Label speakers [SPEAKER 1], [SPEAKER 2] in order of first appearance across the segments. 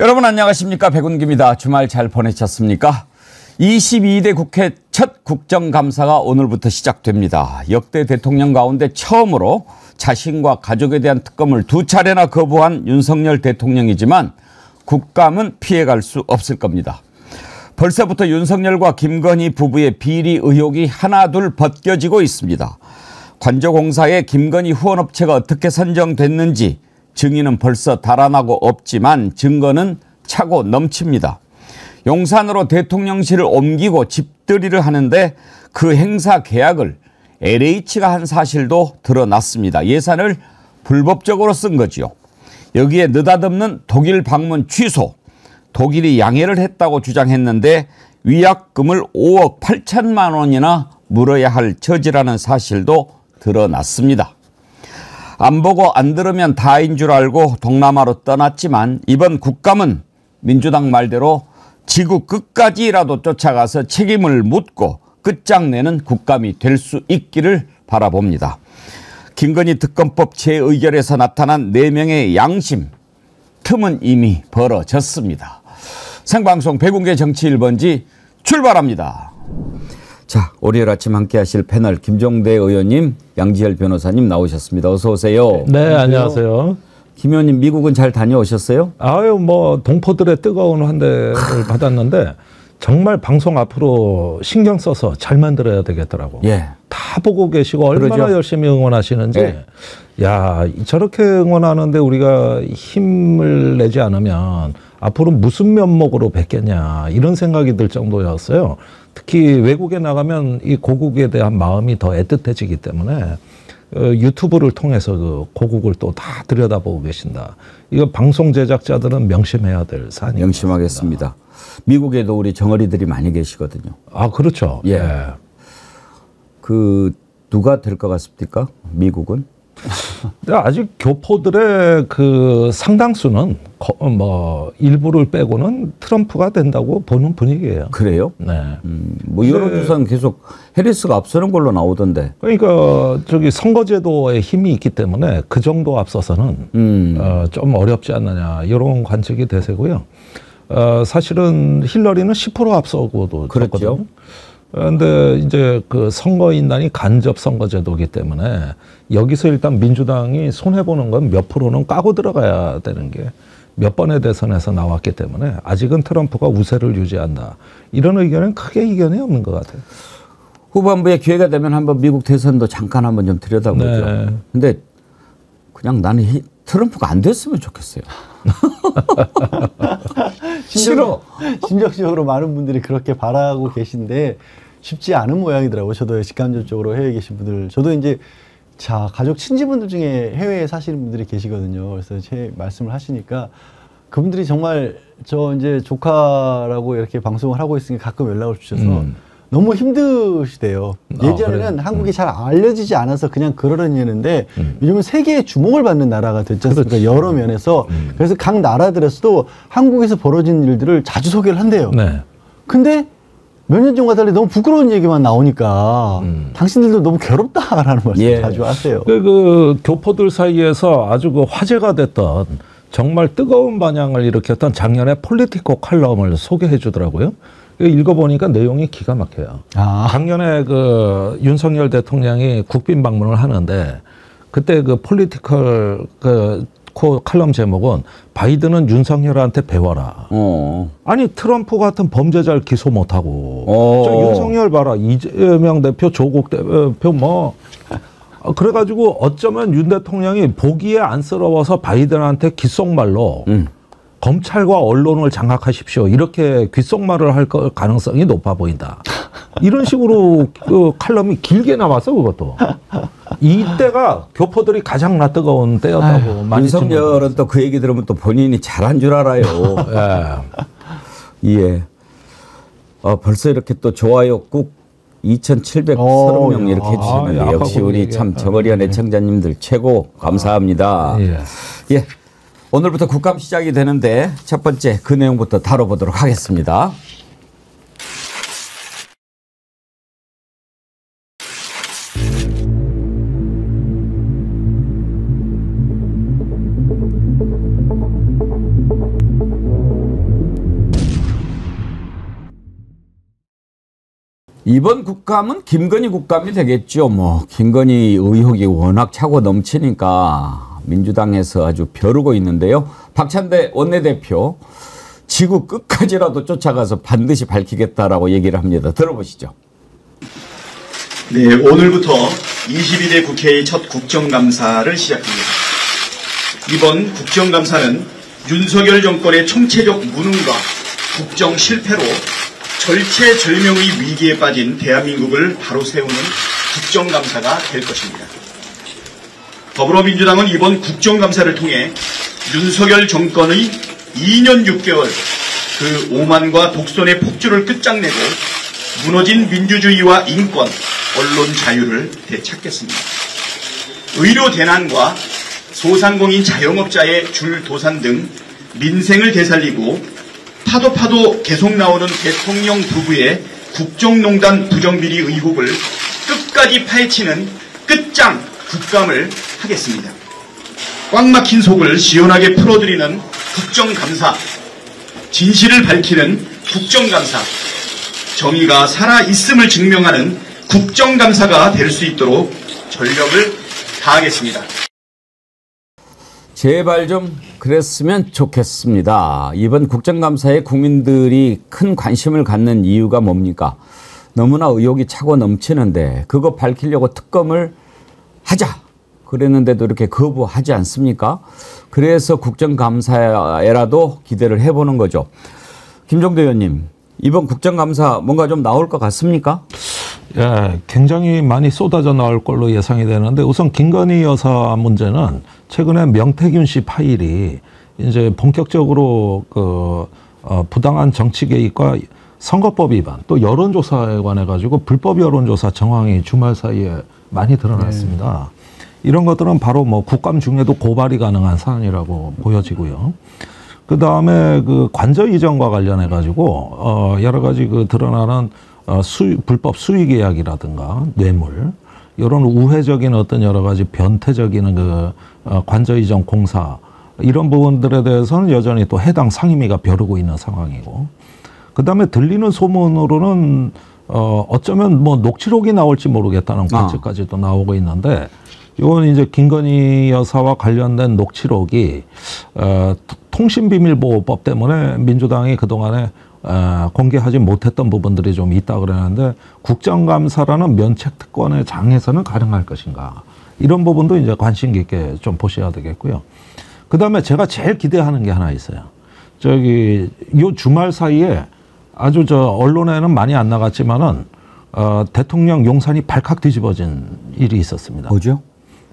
[SPEAKER 1] 여러분 안녕하십니까. 백운기입니다. 주말 잘 보내셨습니까? 22대 국회 첫 국정감사가 오늘부터 시작됩니다. 역대 대통령 가운데 처음으로 자신과 가족에 대한 특검을 2차례나 거부한 윤석열 대통령이지만 국감은 피해갈 수 없을 겁니다. 벌써부터 윤석열과 김건희 부부의 비리 의혹이 하나둘 벗겨지고 있습니다. 관저공사의 김건희 후원업체가 어떻게 선정됐는지 증인은 벌써 달아나고 없지만 증거는 차고 넘칩니다. 용산으로 대통령실을 옮기고 집들이를 하는데 그 행사 계약을 LH가 한 사실도 드러났습니다. 예산을 불법적으로 쓴 거지요. 여기에 느닷없는 독일 방문 취소, 독일이 양해를 했다고 주장했는데 위약금을 5억 8천만 원이나 물어야 할 처지라는 사실도 드러났습니다. 안 보고 안 들으면 다인 줄 알고 동남아로 떠났지만 이번 국감은 민주당 말대로 지구 끝까지라도 쫓아가서 책임을 묻고 끝장내는 국감이 될 수 있기를 바라봅니다. 김건희 특검법 재의결에서 나타난 4명의 양심, 틈은 이미 벌어졌습니다. 생방송 백운계 정치 1번지 출발합니다. 자, 월요일 아침 함께 하실 패널 김종대 의원님, 양지열 변호사님 나오셨습니다. 어서 오세요.
[SPEAKER 2] 네, 안녕하세요.
[SPEAKER 1] 김 의원님, 미국은 잘 다녀오셨어요?
[SPEAKER 2] 아유, 뭐 동포들의 뜨거운 환대를 받았는데 정말 방송 앞으로 신경 써서 잘 만들어야 되겠더라고.
[SPEAKER 1] 예.
[SPEAKER 2] 다 보고 계시고 얼마나
[SPEAKER 1] 그러죠?
[SPEAKER 2] 열심히 응원하시는지.
[SPEAKER 1] 예.
[SPEAKER 2] 야, 저렇게 응원하는데 우리가 힘을 내지 않으면 앞으로 무슨 면목으로 뵙겠냐 이런 생각이 들 정도였어요. 특히 외국에 나가면 이 고국에 대한 마음이 더 애틋해지기 때문에 유튜브를 통해서 그 고국을 또 다 들여다보고 계신다. 이거 방송 제작자들은 명심해야 될 사안입니다.
[SPEAKER 1] 명심하겠습니다. 미국에도 우리 정어리들이 많이 계시거든요.
[SPEAKER 2] 아, 그렇죠.
[SPEAKER 1] 예.
[SPEAKER 2] 예.
[SPEAKER 1] 그 누가 될 것 같습니까? 미국은?
[SPEAKER 2] 아직 교포들의 그 상당수는 뭐 일부를 빼고는 트럼프가 된다고 보는 분위기예요.
[SPEAKER 1] 그래요?
[SPEAKER 2] 네.
[SPEAKER 1] 뭐 여론조사는 계속 해리스가 앞서는 걸로 나오던데.
[SPEAKER 2] 그러니까 저기 선거제도에 힘이 있기 때문에 그 정도 앞서서는 좀 어렵지 않느냐 이런 관측이 대세고요. 사실은 힐러리는 10% 앞서고도
[SPEAKER 1] 그렇죠.
[SPEAKER 2] 그런데 이제 그 선거인단이 간접 선거제도이기 때문에 여기서 일단 민주당이 손해보는 건 몇 프로는 까고 들어가야 되는 게 몇 번의 대선에서 나왔기 때문에 아직은 트럼프가 우세를 유지한다. 이런 의견은 크게 이견이 없는 것 같아요.
[SPEAKER 1] 후반부에 기회가 되면 한번 미국 대선도 잠깐 한번 좀 들여다보죠.
[SPEAKER 2] 네.
[SPEAKER 1] 근데 그냥 나는 트럼프가 안 됐으면 좋겠어요. 싫어.
[SPEAKER 3] 심정적으로 많은 분들이 그렇게 바라고 계신데 쉽지 않은 모양이더라고요. 저도 직간접적으로 해외에 계신 분들, 저도 이제 가족 친지분들 중에 해외에 사시는 분들이 계시거든요. 그래서 제 말씀을 하시니까 그분들이 정말 저 이제 조카라고 이렇게 방송을 하고 있으니까 가끔 연락을 주셔서 너무 힘드시대요. 예전에는
[SPEAKER 2] 그래.
[SPEAKER 3] 한국이 잘 알려지지 않아서 그냥 그러려니 했는데 요즘은 세계의 주목을 받는 나라가 됐지 않습니까?
[SPEAKER 2] 그렇지.
[SPEAKER 3] 여러 면에서. 그래서 각 나라들에서도 한국에서 벌어진 일들을 자주 소개를 한대요.
[SPEAKER 2] 네.
[SPEAKER 3] 근데 몇 년 전과 달리 너무 부끄러운 얘기만 나오니까 당신들도 너무 괴롭다라는 말씀
[SPEAKER 1] 예.
[SPEAKER 3] 자주 하세요.
[SPEAKER 2] 그 교포들 사이에서 아주 그 화제가 됐던 정말 뜨거운 반향을 일으켰던 작년에 폴리티코 칼럼을 소개해 주더라고요. 읽어보니까 내용이 기가 막혀요. 작년에 그 윤석열 대통령이 국빈 방문을 하는데 그때 그 폴리티컬 그 칼럼 제목은 바이든은 윤석열한테 배워라. 아니 트럼프 같은 범죄자를 기소 못하고 저 윤석열 봐라. 이재명 대표, 조국 대표 뭐 그래가지고 어쩌면 윤 대통령이 보기에 안쓰러워서 바이든한테 귓속말로 검찰과 언론을 장악하십시오. 이렇게 귓속말을 할 가능성이 높아 보인다. 이런 식으로 그 칼럼이 길게 나왔어, 그것도. 이때가 교포들이 가장 뜨거운 때였다고 많이
[SPEAKER 1] 윤석열은 또 그 얘기 들으면 또 본인이 잘한 줄 알아요. 예. 벌써 이렇게 또 좋아요 꾹 2,730명 이렇게 해주시는데 역시 우리 참 정어리한 애청자님들 최고 감사합니다. 예. 오늘부터 국감 시작이 되는데 첫 번째 그 내용부터 다뤄보도록 하겠습니다. 이번 국감은 김건희 국감이 되겠죠. 뭐 김건희 의혹이 워낙 차고 넘치니까 민주당에서 아주 벼르고 있는데요. 박찬대 원내대표 지구 끝까지라도 쫓아가서 반드시 밝히겠다라고 얘기를 합니다. 들어보시죠.
[SPEAKER 4] 네, 오늘부터 22대 국회의 첫 국정감사를 시작합니다. 이번 국정감사는 윤석열 정권의 총체적 무능과 국정 실패로 절체절명의 위기에 빠진 대한민국을 바로 세우는 국정감사가 될 것입니다. 더불어민주당은 이번 국정감사를 통해 윤석열 정권의 2년 6개월 그 오만과 독선의 폭주를 끝장내고 무너진 민주주의와 인권, 언론 자유를 되찾겠습니다. 의료 대난과 소상공인 자영업자의 줄도산 등 민생을 되살리고 파도 계속 나오는 대통령 부부의 국정농단 부정비리 의혹을 끝까지 파헤치는 끝장 국감을 하겠습니다. 꽉 막힌 속을 시원하게 풀어드리는 국정감사, 진실을 밝히는 국정감사, 정의가 살아있음을 증명하는 국정감사가 될 수 있도록 전력을 다하겠습니다.
[SPEAKER 1] 제발 좀 그랬으면 좋겠습니다. 이번 국정감사에 국민들이 큰 관심을 갖는 이유가 뭡니까? 너무나 의혹이 차고 넘치는데 그거 밝히려고 특검을 하자 그랬는데도 이렇게 거부하지 않습니까? 그래서 국정감사에라도 기대를 해보는 거죠. 김종대 의원님, 이번 국정감사 뭔가 좀 나올 것 같습니까?
[SPEAKER 2] 예, 굉장히 많이 쏟아져 나올 걸로 예상이 되는데 우선 김건희 여사 문제는 최근에 명태균 씨 파일이 이제 본격적으로 부당한 정치 개입과 선거법 위반 또 여론조사에 관해 가지고 불법 여론조사 정황이 주말 사이에 많이 드러났습니다. 이런 것들은 바로 뭐 국감 중에도 고발이 가능한 사안이라고 보여지고요. 그 다음에 그 관저 이전과 관련해 가지고 여러 가지 그 드러나는 불법 수의 계약이라든가 뇌물 이런 우회적인 어떤 여러 가지 변태적인 그 관저 이전 공사 이런 부분들에 대해서는 여전히 또 해당 상임위가 벼르고 있는 상황이고 그 다음에 들리는 소문으로는 어쩌면 뭐 녹취록이 나올지 모르겠다는 관측까지도 나오고 있는데 이건 이제 김건희 여사와 관련된 녹취록이 통신비밀보호법 때문에 민주당이 그동안에 공개하지 못했던 부분들이 좀 있다 그러는데 국정감사라는 면책특권의 장에서는 가능할 것인가 이런 부분도 이제 관심 깊게 좀 보셔야 되겠고요. 그 다음에 제가 제일 기대하는 게 하나 있어요. 요 주말 사이에 아주 언론에는 많이 안 나갔지만은 대통령 용산이 발칵 뒤집어진 일이 있었습니다.
[SPEAKER 1] 뭐죠?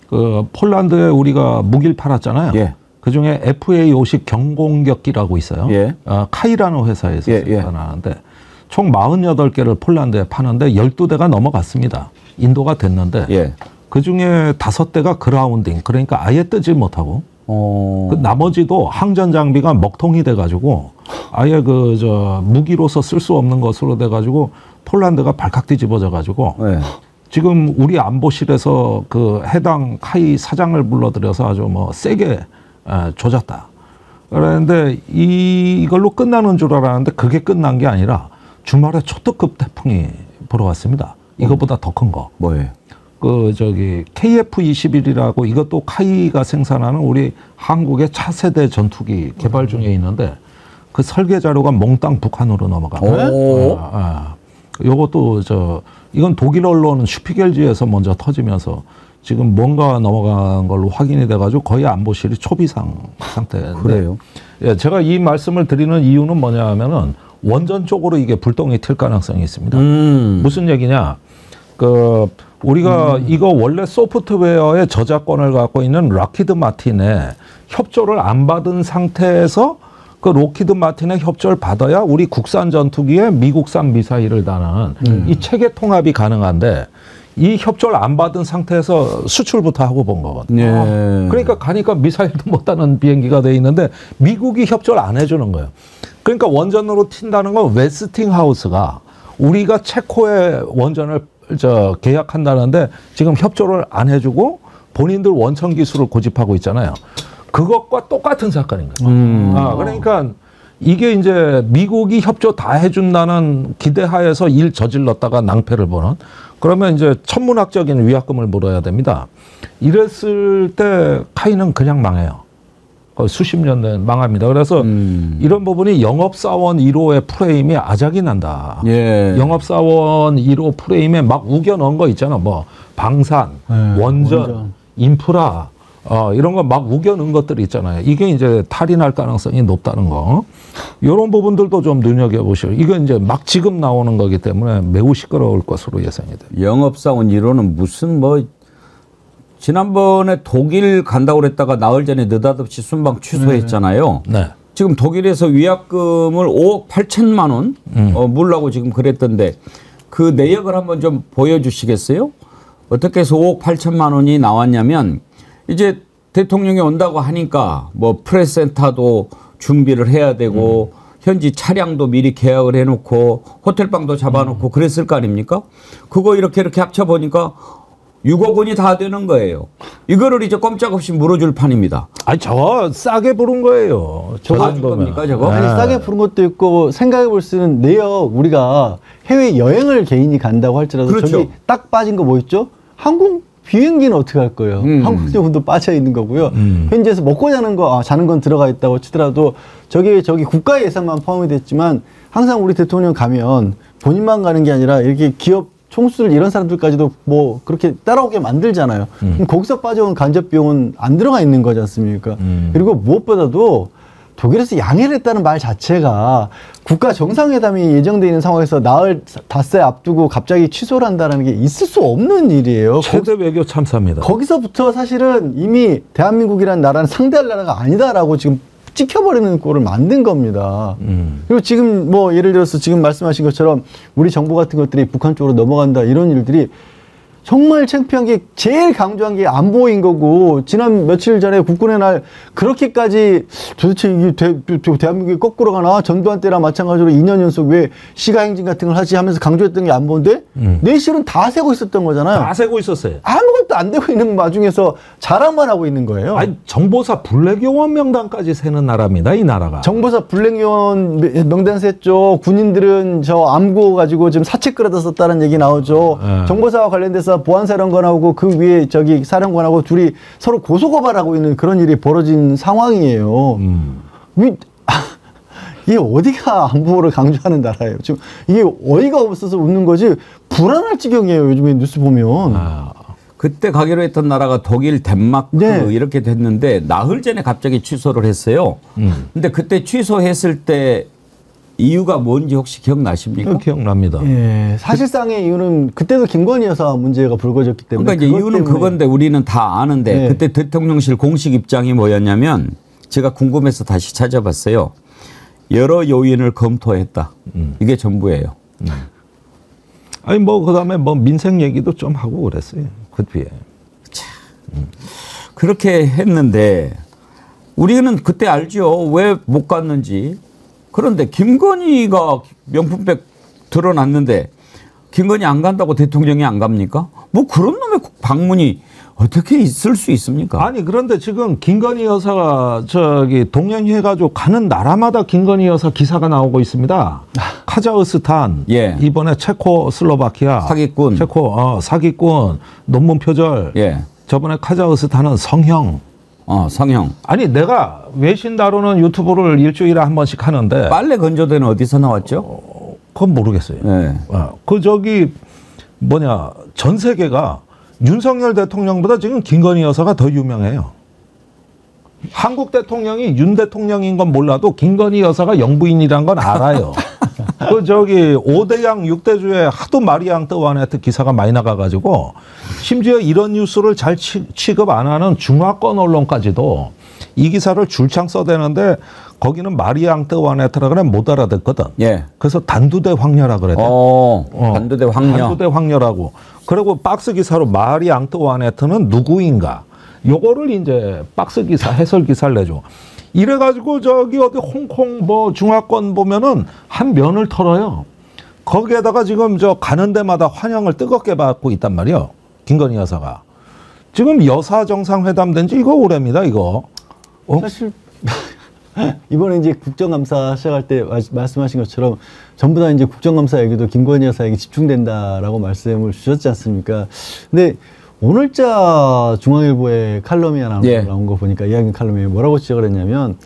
[SPEAKER 2] 그 폴란드에 우리가 무기를 팔았잖아요.
[SPEAKER 1] 예.
[SPEAKER 2] 그중에 FA50 경공격기라고 있어요.
[SPEAKER 1] 예.
[SPEAKER 2] 카이라노 회사에서 생산하는데 총 48개를 폴란드에 파는데 12대가 넘어갔습니다. 인도가 됐는데 그중에 5대가 그라운딩 그러니까 아예 뜨지 못하고 그 나머지도 항전 장비가 먹통이 돼가지고 아예 무기로서 쓸 수 없는 것으로 돼가지고 폴란드가 발칵 뒤집어져가지고 지금 우리 안보실에서 그 해당 카이 사장을 불러들여서 아주 뭐 세게 조졌다. 그런데 이걸로 끝나는 줄 알았는데 그게 끝난 게 아니라 주말에 초특급 태풍이 불어왔습니다. 이것보다 더 큰 거.
[SPEAKER 1] 뭐예요?
[SPEAKER 2] KF-21이라고 이것도 카이가 생산하는 우리 한국의 차세대 전투기 개발 중에 있는데 그 설계 자료가 몽땅 북한으로 넘어가고. 요것도 이건 독일 언론은 슈피겔지에서 먼저 터지면서 지금 뭔가 넘어간 걸로 확인이 돼가지고 거의 안보실이 초비상 상태인데.
[SPEAKER 1] 그래요?
[SPEAKER 2] 예, 제가 이 말씀을 드리는 이유는 뭐냐 하면은 원전 쪽으로 이게 불똥이 튈 가능성이 있습니다. 무슨 얘기냐? 우리가 이거 원래 소프트웨어의 저작권을 갖고 있는 락히드 마틴의 협조를 안 받은 상태에서 그 록히드 마틴의 협조를 받아야 우리 국산 전투기에 미국산 미사일을 다는 이 체계 통합이 가능한데 이 협조를 안 받은 상태에서 수출부터 하고 본 거거든요. 그러니까 가니까 미사일도 못 다는 비행기가 돼 있는데 미국이 협조를 안 해주는 거예요. 그러니까 원전으로 튄다는 건 웨스팅하우스가 우리가 체코에 원전을 계약한다는데 지금 협조를 안 해주고 본인들 원천 기술을 고집하고 있잖아요. 그것과 똑같은 사건인 거예요. 그러니까 이게 이제 미국이 협조 다 해준다는 기대하에서 일 저질렀다가 낭패를 보는, 그러면 이제 천문학적인 위약금을 물어야 됩니다. 이랬을 때 카이는 그냥 망해요. 거의 수십 년 내 망합니다. 그래서 이런 부분이 영업사원 1호의 프레임이 아작이 난다.
[SPEAKER 1] 예.
[SPEAKER 2] 영업사원 1호 프레임에 막 우겨 넣은 거 있잖아. 뭐 방산, 원전, 인프라, 이런 거 막 우겨 넣은 것들이 있잖아요. 이게 이제 탈이 날 가능성이 높다는 거. 이런 부분들도 좀 눈여겨보시오. 이건 이제 막 지금 나오는 거기 때문에 매우 시끄러울 것으로 예상이 돼요.
[SPEAKER 1] 영업사원 1호는 무슨 뭐 지난번에 독일 간다고 그랬다가 나흘 전에 느닷없이 순방 취소했잖아요.
[SPEAKER 2] 네.
[SPEAKER 1] 지금 독일에서 위약금을 5억 8천만 원 물라고 지금 그랬던데 그 내역을 한번 좀 보여주시겠어요? 어떻게 해서 5억 8천만 원이 나왔냐면 이제 대통령이 온다고 하니까 뭐 프레스센터도 준비를 해야 되고 현지 차량도 미리 계약을 해놓고 호텔방도 잡아놓고 그랬을 거 아닙니까? 그거 이렇게 합쳐보니까 6억 원이 다 되는 거예요. 이거를 이제 꼼짝없이 물어줄 판입니다.
[SPEAKER 2] 아니, 저거 싸게 부른 거예요.
[SPEAKER 1] 저거 줄 겁니까, 저거?
[SPEAKER 3] 아니, 싸게 부른 것도 있고 생각해 볼 수 있는 내역, 우리가 해외 여행을 개인이 간다고 할지라도
[SPEAKER 1] 그렇죠.
[SPEAKER 3] 저기 딱 빠진 거 뭐 있죠? 항공 비행기는 어떻게 할 거예요? 항공요금도 빠져 있는 거고요. 현지에서 먹고 자는 거, 자는 건 들어가 있다고 치더라도 저기 국가 예산만 포함이 됐지만 항상 우리 대통령 가면 본인만 가는 게 아니라 이렇게 기업 총수들 이런 사람들까지도 뭐 그렇게 따라오게 만들잖아요. 그럼 거기서 빠져온 간접 비용은 안 들어가 있는 거지 않습니까? 그리고 무엇보다도 독일에서 양해를 했다는 말 자체가 국가 정상회담이 예정되어 있는 상황에서 나흘 닷새 앞두고 갑자기 취소를 한다는 게 있을 수 없는 일이에요.
[SPEAKER 2] 최대 외교 참사입니다.
[SPEAKER 3] 거기서부터 사실은 이미 대한민국이라는 나라는 상대할 나라가 아니다라고 지금 찍혀버리는 꼴을 만든 겁니다. 그리고 지금 뭐 예를 들어서 지금 말씀하신 것처럼 우리 정보 같은 것들이 북한 쪽으로 넘어간다 이런 일들이 정말 창피한 게 제일 강조한 게 안보인 거고 지난 며칠 전에 국군의 날 그렇게까지 도대체 이게 대한민국이 거꾸로 가나 전두환 때랑 마찬가지로 2년 연속 왜 시가행진 같은 걸 하지 하면서 강조했던 게 안보인데 내실은 다 세고 있었던 거잖아요.
[SPEAKER 2] 다 세고 있었어요.
[SPEAKER 3] 아무것도 안 되고 있는 와중에서 자랑만 하고 있는 거예요.
[SPEAKER 2] 아니, 정보사 블랙요원 명단까지 세는 나라입니다, 이 나라가.
[SPEAKER 3] 정보사 블랙요원 명단 셌죠. 군인들은 저 암구 가지고 지금 사채 끌어다 썼다는 얘기 나오죠. 정보사와 관련돼서 보안사령관하고 그 위에 저기 사령관하고 둘이 서로 고소고발하고 있는 그런 일이 벌어진 상황이에요. 이게 어디가 안보를 강조하는 나라예요. 지금 이게 어이가 없어서 웃는 거지 불안할 지경이에요. 요즘에 뉴스 보면.
[SPEAKER 1] 그때 가기로 했던 나라가 독일, 덴마크
[SPEAKER 3] 네.
[SPEAKER 1] 이렇게 됐는데 나흘 전에 갑자기 취소를 했어요. 근데 그때 취소했을 때 이유가 뭔지 혹시 기억나십니까?
[SPEAKER 2] 기억납니다.
[SPEAKER 3] 예, 사실상의 이유는 그때도 김건희 여사 문제가 불거졌기 때문에.
[SPEAKER 1] 그러니까 이제 이유는 그건데 우리는 다 아는데
[SPEAKER 3] 네.
[SPEAKER 1] 그때 대통령실 공식 입장이 뭐였냐면 제가 궁금해서 다시 찾아봤어요. 여러 요인을 검토했다. 이게 전부예요.
[SPEAKER 2] 아니, 뭐, 그 다음에 뭐 민생 얘기도 좀 하고 그랬어요. 그 뒤에.
[SPEAKER 1] 그렇게 했는데 우리는 그때 알죠. 왜 못 갔는지. 그런데 김건희가 명품백 드러났는데 김건희 안 간다고 대통령이 안 갑니까? 뭐 그런 놈의 방문이 어떻게 있을 수 있습니까?
[SPEAKER 2] 아니, 그런데 지금 김건희 여사가 저기 동행해가지고 가는 나라마다 김건희 여사 기사가 나오고 있습니다. 카자흐스탄,
[SPEAKER 1] 예.
[SPEAKER 2] 이번에 체코슬로바키아,
[SPEAKER 1] 사기꾼.
[SPEAKER 2] 체코 사기꾼, 논문 표절.
[SPEAKER 1] 예.
[SPEAKER 2] 저번에 카자흐스탄은 성형.
[SPEAKER 1] 성형.
[SPEAKER 2] 아니, 내가 외신 다루는 유튜브를 일주일에 한 번씩 하는데
[SPEAKER 1] 빨래 건조대는 어디서 나왔죠?
[SPEAKER 2] 그건 모르겠어요.
[SPEAKER 1] 네.
[SPEAKER 2] 그 저기 뭐냐, 전 세계가 윤석열 대통령보다 지금 김건희 여사가 더 유명해요. 한국 대통령이 윤 대통령인 건 몰라도 김건희 여사가 영부인이란 건 알아요. 그 저기 5대양 6대주에 하도 마리앙 뜨와네트 기사가 많이 나가가지고 심지어 이런 뉴스를 잘 취급 안 하는 중화권 언론까지도 이 기사를 줄창 써대는데 거기는 마리앙 뜨와네트라 그래 못 알아듣거든.
[SPEAKER 1] 예.
[SPEAKER 2] 그래서 단두대 황녀라 그래.
[SPEAKER 1] 단두대 황녀.
[SPEAKER 2] 단두대 황녀라고. 그리고 박스 기사로 마리앙 뜨와네트는 누구인가. 요거를 이제 박스 기사 해설 기사를 내줘. 이래가지고 저기 어디 홍콩 뭐 중화권 보면은 한 면을 털어요. 거기에다가 지금 저 가는 데마다 환영을 뜨겁게 받고 있단 말이에요. 김건희 여사가. 지금 여사 정상회담 된 지 이거 오래입니다, 이거.
[SPEAKER 3] 사실 이번에 이제 국정감사 시작할 때 말씀하신 것처럼 전부 다 이제 국정감사 얘기도 김건희 여사에게 집중된다라고 말씀을 주셨지 않습니까? 근데 오늘자 중앙일보의 칼럼이 하나 나온 거 보니까 이야기 칼럼에 뭐라고 지적을 했냐면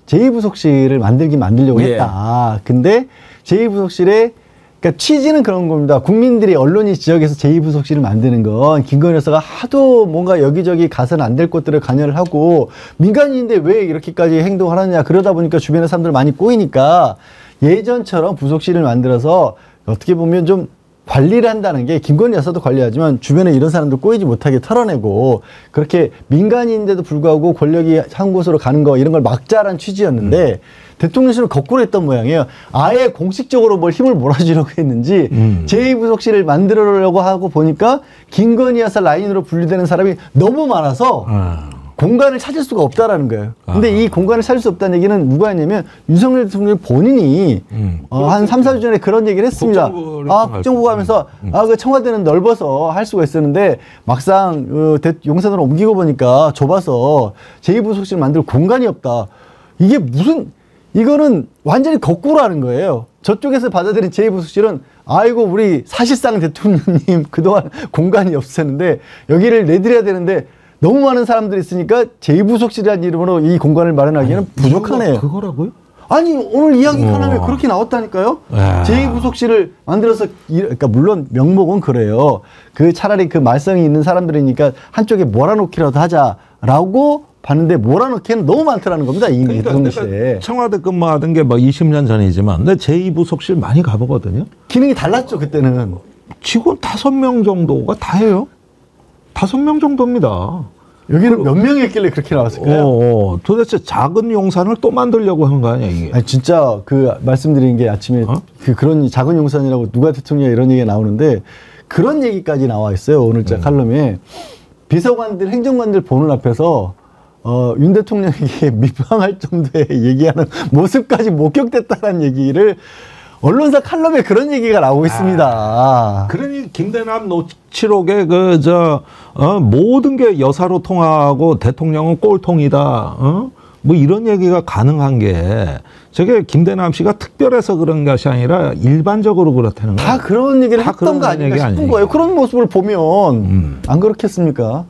[SPEAKER 3] 제2부속실을 만들려고 했다. 근데 제2부속실에 그러니까 취지는 그런 겁니다. 국민들이 언론이 지역에서 제2부속실을 만드는 건 김건희 여사가 하도 뭔가 여기저기 가서는 안 될 곳들을 관여를 하고 민간인인데 왜 이렇게까지 행동을 하느냐. 그러다 보니까 주변에 사람들 많이 꼬이니까 예전처럼 부속실을 만들어서 어떻게 보면 좀 관리를 한다는 게 김건희 여사도 관리하지만 주변에 이런 사람들 꼬이지 못하게 털어내고 그렇게 민간인인데도 불구하고 권력이 한 곳으로 가는 거 이런 걸 막자란 취지였는데 대통령실은 거꾸로 했던 모양이에요. 아예 공식적으로 뭘 힘을 몰아주려고 했는지 제2부속실을 만들려고 하고 보니까 김건희 여사 라인으로 분류되는 사람이 너무 많아서 공간을 찾을 수가 없다라는 거예요. 근데 이 공간을 찾을 수 없다는 얘기는 누가 했냐면 윤석열 대통령 본인이 한 3, 4주 전에 그런 얘기를 했습니다. 국정부가 하면서 그 청와대는 넓어서 할 수가 있었는데 막상 용산으로 옮기고 보니까 좁아서 제2부속실 만들 공간이 없다. 이게 무슨 이거는 완전히 거꾸로 하는 거예요. 저쪽에서 받아들인 제2부속실은 아이고 우리 사실상 대통령님 그동안 공간이 없었는데 여기를 내드려야 되는데 너무 많은 사람들이 있으니까 제2부속실이라는 이름으로 이 공간을 마련하기에는 부족하네요.
[SPEAKER 2] 그거라고요?
[SPEAKER 3] 아니 오늘 이야기 칼럼에 그렇게 나왔다니까요. 제2부속실을 만들어서 그러니까 물론 명목은 그래요. 그 차라리 그 말썽이 있는 사람들이니까 한쪽에 몰아놓기라도 하자라고 봤는데 몰아넣기에는 너무 많더라는 겁니다. 이미
[SPEAKER 2] 그러니까 청와대 근무하던 게 뭐 20년 전이지만 근데 제2부속실 많이 가보거든요.
[SPEAKER 3] 기능이 달랐죠 그때는.
[SPEAKER 2] 직원 5명 정도가 다 해요. 5명 정도입니다.
[SPEAKER 3] 여기는 몇 명이 있길래 그렇게 나왔을까요?
[SPEAKER 2] 도대체 작은 용산을 또 만들려고 한 거 아니야 이게?
[SPEAKER 3] 아니, 진짜 그 말씀드린 게 아침에 그런 작은 용산이라고 누가 대통령이 이런 얘기가 나오는데 그런 얘기까지 나와 있어요. 오늘자 칼럼에 비서관들 행정관들 보는 앞에서 윤 대통령에게 밀방할 정도의 얘기하는 모습까지 목격됐다는 얘기를 언론사 칼럼에 그런 얘기가 나오고 있습니다.
[SPEAKER 2] 그러니 김대남 녹취록에 모든 게 여사로 통하고 대통령은 꼴통이다. 뭐 이런 얘기가 가능한 게 저게 김대남 씨가 특별해서 그런 것이 아니라 일반적으로 그렇다는 거예요.
[SPEAKER 3] 다 그런 얘기를 했던 거 아닌가 싶은 거예요. 그런 모습을 보면 안 그렇겠습니까?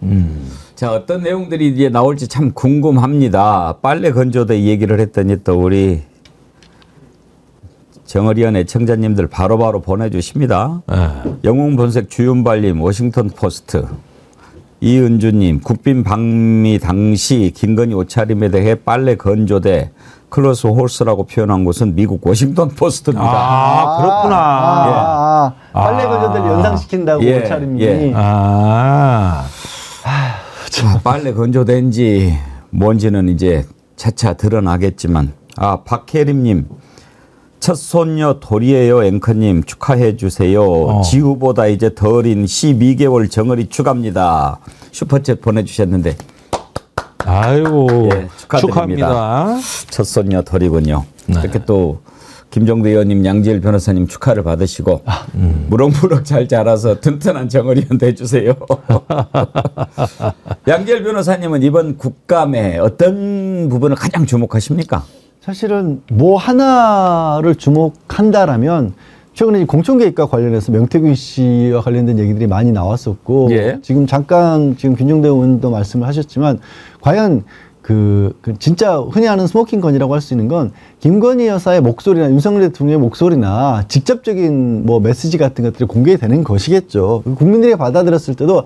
[SPEAKER 1] 자, 어떤 내용들이 이제 나올지 참 궁금합니다. 빨래 건조대 얘기를 했더니 또 우리 정의리원 애청자님들 바로바로 보내주십니다. 영웅본색 주윤발님 워싱턴 포스트, 이은주님 국빈 방미 당시 김건희 옷차림에 대해 빨래 건조대 클로스 홀스라고 표현한 곳은 미국 워싱턴 포스트입니다.
[SPEAKER 2] 그렇구나.
[SPEAKER 3] 빨래 건조대를 연상시킨다고 옷차림이.
[SPEAKER 1] 빨래 건조대인지 뭔지는 이제 차차 드러나겠지만 박혜림님 첫 손녀 돌이에요. 앵커님 축하해 주세요. 지우보다 이제 덜인 12개월 정을이 축하합니다. 슈퍼챗 보내주셨는데
[SPEAKER 2] 아이고
[SPEAKER 1] 축하드립니다. 첫 손녀 돌이군요. 이렇게 또 김정도 의원님, 양지열 변호사님 축하를 받으시고 무럭무럭 잘 자라서 튼튼한 정의위원 해주세요. 양지열 변호사님은 이번 국감에 어떤 부분을 가장 주목하십니까?
[SPEAKER 3] 사실은 뭐 하나를 주목한다라면 최근에 공천개입과 관련해서 명태균 씨와 관련된 얘기들이 많이 나왔었고 지금 잠깐 김정대 의원도 말씀을 하셨지만 과연 그 진짜 흔히 하는 스모킹 건이라고 할 수 있는 건 김건희 여사의 목소리나 윤석열 대통령의 목소리나 직접적인 뭐 메시지 같은 것들이 공개되는 것이겠죠. 국민들이 받아들였을 때도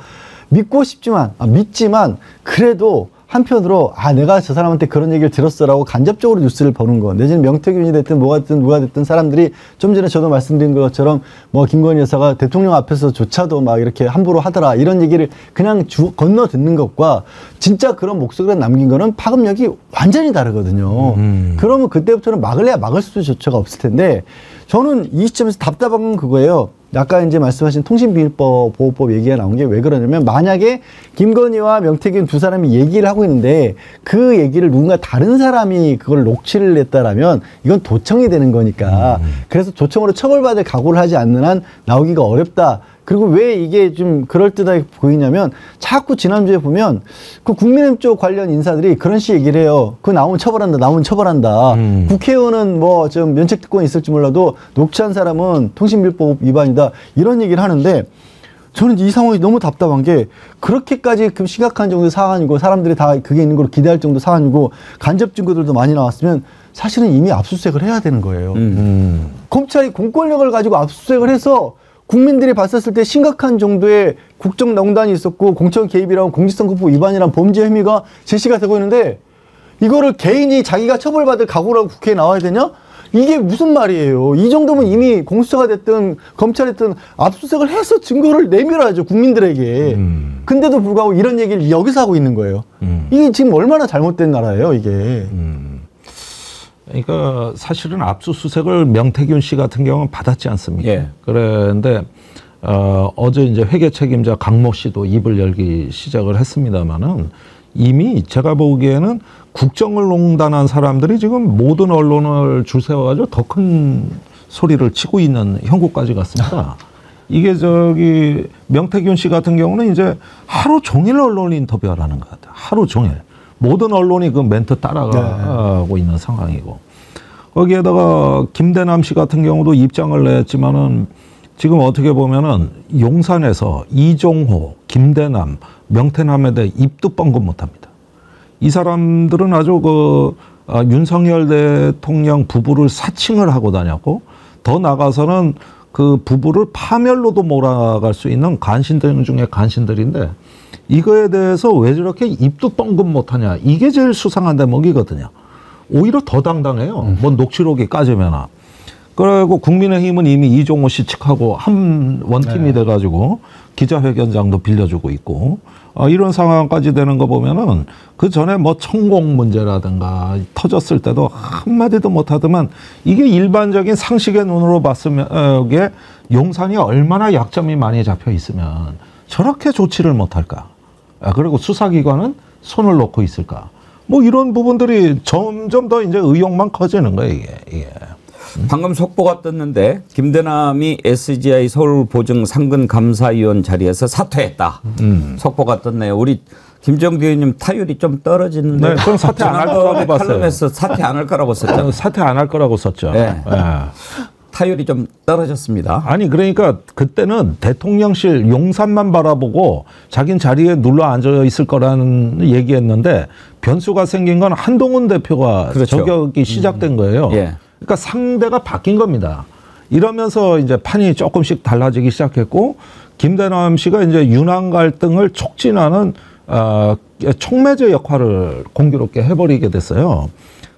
[SPEAKER 3] 믿고 싶지만 믿지만 그래도 한편으로 내가 저 사람한테 그런 얘기를 들었어라고 간접적으로 뉴스를 보는 거 내지는 명태균이 됐든 뭐가 됐든 누가 됐든 사람들이 좀 전에 저도 말씀드린 것처럼 뭐 김건희 여사가 대통령 앞에서조차도 막 이렇게 함부로 하더라 이런 얘기를 그냥 건너 듣는 것과 진짜 그런 목소리가 남긴 거는 파급력이 완전히 다르거든요. 그러면 그때부터는 막을래야 막을 수조차가 없을 텐데 저는 이 시점에서 답답한 건 그거예요. 아까 이제 말씀하신 통신비밀법 보호법 얘기가 나온 게 왜 그러냐면 만약에 김건희와 명태균 두 사람이 얘기를 하고 있는데 그 얘기를 누군가 다른 사람이 그걸 녹취를 했다라면 이건 도청이 되는 거니까 그래서 도청으로 처벌받을 각오를 하지 않는 한 나오기가 어렵다. 그리고 왜 이게 좀 그럴듯하게 보이냐면 자꾸 지난주에 보면 그 국민의힘 쪽 관련 인사들이 그런 식 얘기를 해요. 그 나오면 처벌한다. 나오면 처벌한다. 국회의원은 뭐 좀 면책특권이 있을지 몰라도 녹취한 사람은 통신비법 위반이다. 이런 얘기를 하는데 저는 이 상황이 너무 답답한 게 그렇게까지 그 심각한 정도의 사안이고 사람들이 다 그게 있는 걸 기대할 정도 사안이고 간접 증거들도 많이 나왔으면 사실은 이미 압수수색을 해야 되는 거예요. 검찰이 공권력을 가지고 압수수색을 해서 국민들이 봤었을 때 심각한 정도의 국정농단이 있었고 공천 개입이라고 공직선거법 위반이란 범죄 혐의가 제시가 되고 있는데 이거를 개인이 자기가 처벌받을 각오라고 국회에 나와야 되냐? 이게 무슨 말이에요. 이 정도면 이미 공수처가 됐든 검찰이 됐든 압수수색을 해서 증거를 내밀어야죠. 국민들에게. 근데도 불구하고 이런 얘기를 여기서 하고 있는 거예요. 이게 지금 얼마나 잘못된 나라예요. 이게.
[SPEAKER 2] 그러니까 사실은 압수수색을 명태균 씨 같은 경우는 받았지 않습니까?
[SPEAKER 1] 예.
[SPEAKER 2] 그런데 어제 이제 회계 책임자 강모 씨도 입을 열기 시작을 했습니다마는 이미 제가 보기에는 국정을 농단한 사람들이 지금 모든 언론을 줄 세워가지고 더 큰 소리를 치고 있는 형국까지 갔습니다. 이게 저기 명태균 씨 같은 경우는 이제 하루 종일 언론 인터뷰하라는 것 같아요. 하루 종일. 모든 언론이 그 멘트 따라가고 있는 상황이고. 거기에다가 김대남 씨 같은 경우도 입장을 냈지만은 지금 어떻게 보면은 용산에서 이종호, 김대남, 명태남에 대해 입도 뻥긋 못합니다. 이 사람들은 아주 윤석열 대통령 부부를 사칭을 하고 다녔고 더 나가서는 그 부부를 파멸로도 몰아갈 수 있는 간신들 중에 간신들인데 이거에 대해서 왜 저렇게 입도 뻥긋 못하냐. 이게 제일 수상한 대목이거든요. 오히려 더 당당해요. 뭐 녹취록이 까지면. 그리고 국민의힘은 이미 이종호 씨 측하고 한 원팀이 돼가지고 기자회견장도 빌려주고 있고 이런 상황까지 되는 거 보면은 그 전에 뭐 천공 문제라든가 터졌을 때도 한마디도 못하더만 이게 일반적인 상식의 눈으로 봤으면 이게 용산이 얼마나 약점이 많이 잡혀 있으면 저렇게 조치를 못할까? 그리고 수사기관은 손을 놓고 있을까? 뭐 이런 부분들이 점점 더 이제 의혹만 커지는 거예요, 이게.
[SPEAKER 1] 방금 속보가 떴는데 김대남이 SGI 서울보증 상근감사위원 자리에서 사퇴했다. 속보가 떴네요. 우리 김정두 의원님 타율이 좀 떨어지는데.
[SPEAKER 2] 네, 그럼 사퇴 안 할 거라고 봤어요.
[SPEAKER 1] 칼럼에서 사퇴 안 할 거라고 썼죠.
[SPEAKER 2] 사퇴 안 할 거라고 썼죠.
[SPEAKER 1] 네. 타율이 좀 떨어졌습니다.
[SPEAKER 2] 아니 그러니까 그때는 대통령실 용산만 바라보고 자긴 자리에 눌러 앉아 있을 거라는 얘기했는데 변수가 생긴 건 한동훈 대표가
[SPEAKER 1] 그렇죠.
[SPEAKER 2] 저격이 시작된 거예요.
[SPEAKER 1] 예.
[SPEAKER 2] 그러니까 상대가 바뀐 겁니다. 이러면서 이제 판이 조금씩 달라지기 시작했고 김대남 씨가 이제 윤한 갈등을 촉진하는 촉매제 역할을 공교롭게 해버리게 됐어요.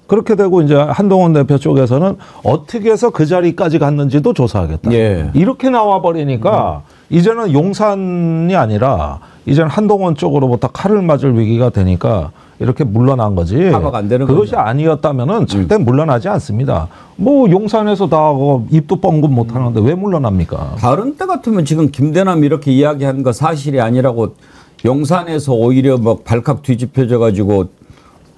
[SPEAKER 2] 그렇게 되고 이제 한동훈 대표 쪽에서는 어떻게 해서 그 자리까지 갔는지도 조사하겠다.
[SPEAKER 1] 예.
[SPEAKER 2] 이렇게 나와 버리니까 이제는 용산이 아니라 이제는 한동훈 쪽으로부터 칼을 맞을 위기가 되니까 이렇게 물러난 거지.
[SPEAKER 1] 파악 안 되는
[SPEAKER 2] 그것이
[SPEAKER 1] 거죠.
[SPEAKER 2] 아니었다면은 절대 물러나지 않습니다. 뭐 용산에서 다 입도 뻥긋 못 하는데 왜 물러납니까?
[SPEAKER 1] 다른 때 같으면 지금 김대남 이렇게 이야기한 거 사실이 아니라고 용산에서 오히려 뭐 발칵 뒤집혀져 가지고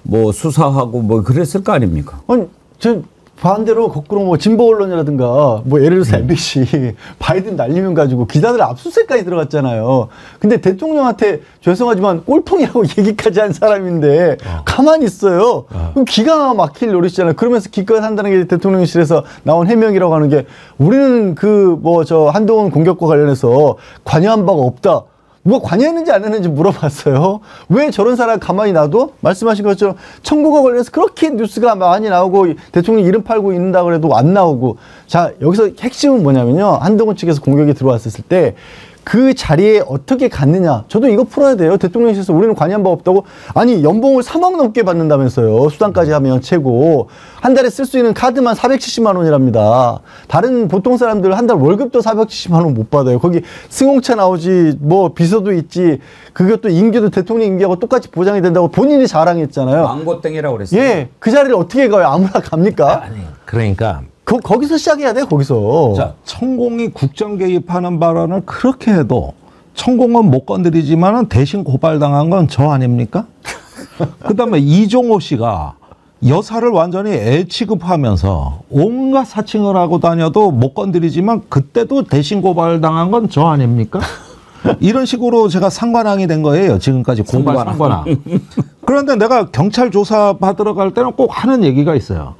[SPEAKER 1] 뭐 수사하고 뭐 그랬을 거 아닙니까?
[SPEAKER 3] 아니, 전 반대로 거꾸로 뭐 진보 언론이라든가 뭐 예를 들어서 MBC 바이든 날리면 가지고 기자들 압수수색까지 들어갔잖아요. 근데 대통령한테 죄송하지만 꼴통이라고 얘기까지 한 사람인데 가만히 있어요. 그럼 기가 막힐 노릇이잖아요. 그러면서 기껏 한다는 게 대통령실에서 나온 해명이라고 하는 게 우리는 그 뭐 저 한동훈 공격과 관련해서 관여한 바가 없다. 누가 관여했는지 안 했는지 물어봤어요. 왜 저런 사람 가만히 놔둬? 말씀하신 것처럼 청구가 관련해서 그렇게 뉴스가 많이 나오고 대통령 이름 팔고 있는다 그래도 안 나오고. 자, 여기서 핵심은 뭐냐면요. 한동훈 측에서 공격이 들어왔을 때 그 자리에 어떻게 갔느냐. 저도 이거 풀어야 돼요. 대통령실에서 우리는 관여한 바 없다고. 아니 연봉을 3억 넘게 받는다면서요. 수당까지 하면 최고. 한 달에 쓸 수 있는 카드만 470만 원이랍니다. 다른 보통 사람들 한 달 월급도 470만 원 못 받아요. 거기 승용차 나오지 뭐 비서도 있지. 그것도 임기도 대통령 임기하고 똑같이 보장이 된다고 본인이 자랑했잖아요.
[SPEAKER 1] 망고땡이라고 그랬어요.
[SPEAKER 3] 예, 그 자리를 어떻게 가요? 아무나 갑니까?
[SPEAKER 2] 아니 그러니까
[SPEAKER 3] 거기서 시작해야 돼. 거기서.
[SPEAKER 2] 자, 천공이 국정 개입하는 발언을 그렇게 해도 천공은 못 건드리지만은 대신 고발당한 건 저 아닙니까? 그다음에 이종호 씨가 여사를 완전히 애 취급하면서 온갖 사칭을 하고 다녀도 못 건드리지만 그때도 대신 고발당한 건 저 아닙니까? 이런 식으로 제가 상관왕이 된 거예요. 지금까지 고발 상관왕. 그런데 내가 경찰 조사 받으러 갈 때는 꼭 하는 얘기가 있어요.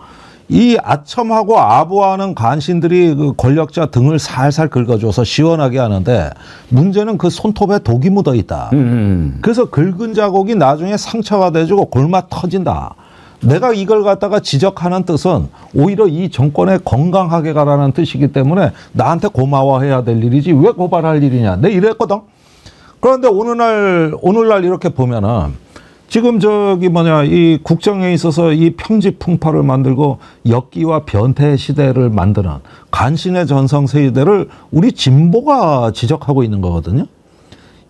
[SPEAKER 2] 이 아첨하고 아부하는 간신들이 그 권력자 등을 살살 긁어줘서 시원하게 하는데 문제는 그 손톱에 독이 묻어 있다. 그래서 긁은 자국이 나중에 상처가 돼주고 골마 터진다. 내가 이걸 갖다가 지적하는 뜻은 오히려 이 정권에 건강하게 가라는 뜻이기 때문에 나한테 고마워해야 될 일이지 왜 고발할 일이냐. 내가 이랬거든. 그런데 오늘날 이렇게 보면은 지금 이 국정에 있어서 이 평지풍파를 만들고 역기와 변태 시대를 만드는 간신의 전성세대를 우리 진보가 지적하고 있는 거거든요.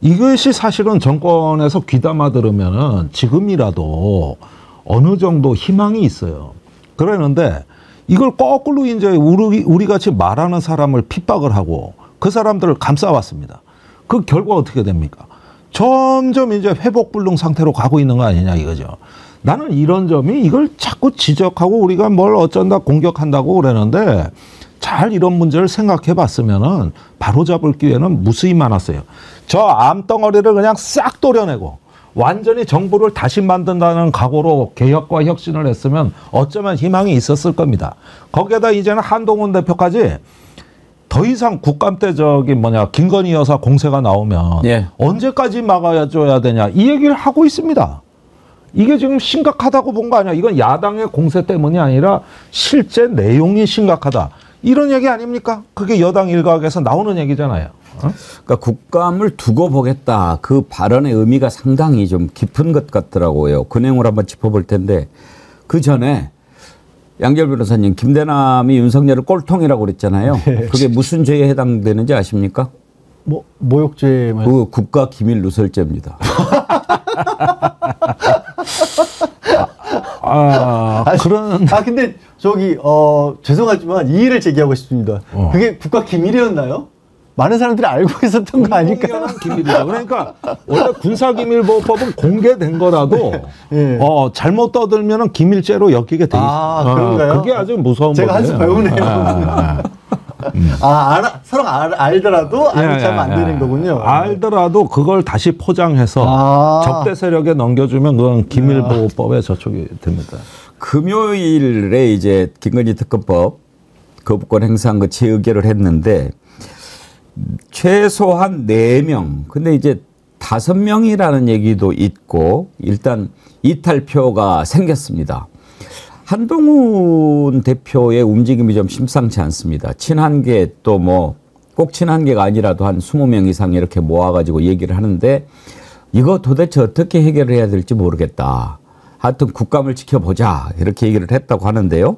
[SPEAKER 2] 이것이 사실은 정권에서 귀담아 들으면은 지금이라도 어느 정도 희망이 있어요. 그러는데 이걸 거꾸로 이제 우리 같이 말하는 사람을 핍박을 하고 그 사람들을 감싸왔습니다. 그 결과 어떻게 됩니까? 점점 이제 회복불능 상태로 가고 있는 거 아니냐 이거죠. 나는 이런 점이 이걸 자꾸 지적하고 우리가 뭘 어쩐다 공격한다고 그러는데 잘 이런 문제를 생각해 봤으면은 바로잡을 기회는 무수히 많았어요. 저 암덩어리를 그냥 싹 도려내고 완전히 정부를 다시 만든다는 각오로 개혁과 혁신을 했으면 어쩌면 희망이 있었을 겁니다. 거기에다 이제는 한동훈 대표까지 더 이상 국감 때 김건희 여사 공세가 나오면 예. 언제까지 막아줘야 되냐 이 얘기를 하고 있습니다. 이게 지금 심각하다고 본 거 아니야. 이건 야당의 공세 때문이 아니라 실제 내용이 심각하다. 이런 얘기 아닙니까? 그게 여당 일각에서 나오는 얘기잖아요.
[SPEAKER 1] 그러니까 국감을 두고 보겠다. 그 발언의 의미가 상당히 좀 깊은 것 같더라고요. 그 내용을 한번 짚어볼 텐데 그 전에 양지열 변호사님, 김대남이 윤석열을 꼴통이라고 그랬잖아요. 그게 무슨 죄에 해당되는지 아십니까?
[SPEAKER 3] 모욕죄 말씀.
[SPEAKER 1] 그 국가 기밀 누설죄입니다.
[SPEAKER 3] 근데 죄송하지만 이의를 제기하고 싶습니다. 그게 국가 기밀이었나요? 많은 사람들이 알고 있었던 거 아닐까요?
[SPEAKER 2] 기밀이죠. 그러니까 원래 군사기밀보호법은 공개된 거라도 예. 잘못 떠들면 기밀죄로 엮이게 돼 있어요.
[SPEAKER 3] 그런가요?
[SPEAKER 2] 그게 아주 무서운
[SPEAKER 3] 제가 한 수 배우네요. 서로 알더라도 알지 않으면 안 되는 거군요.
[SPEAKER 2] 알더라도 그걸 다시 포장해서 적대 세력에 넘겨주면 그건 기밀보호법에 저촉이 됩니다.
[SPEAKER 1] 금요일에 이제 김건희 특검법 거부권 행사한 거 재의결을 했는데 최소한 4명, 근데 이제 5명이라는 얘기도 있고 일단 이탈표가 생겼습니다. 한동훈 대표의 움직임이 좀 심상치 않습니다. 친한계 또 꼭 친한계가 아니라도 한 20명 이상 이렇게 모아가지고 얘기를 하는데 이거 도대체 어떻게 해결을 해야 될지 모르겠다. 하여튼 국감을 지켜보자 이렇게 얘기를 했다고 하는데요.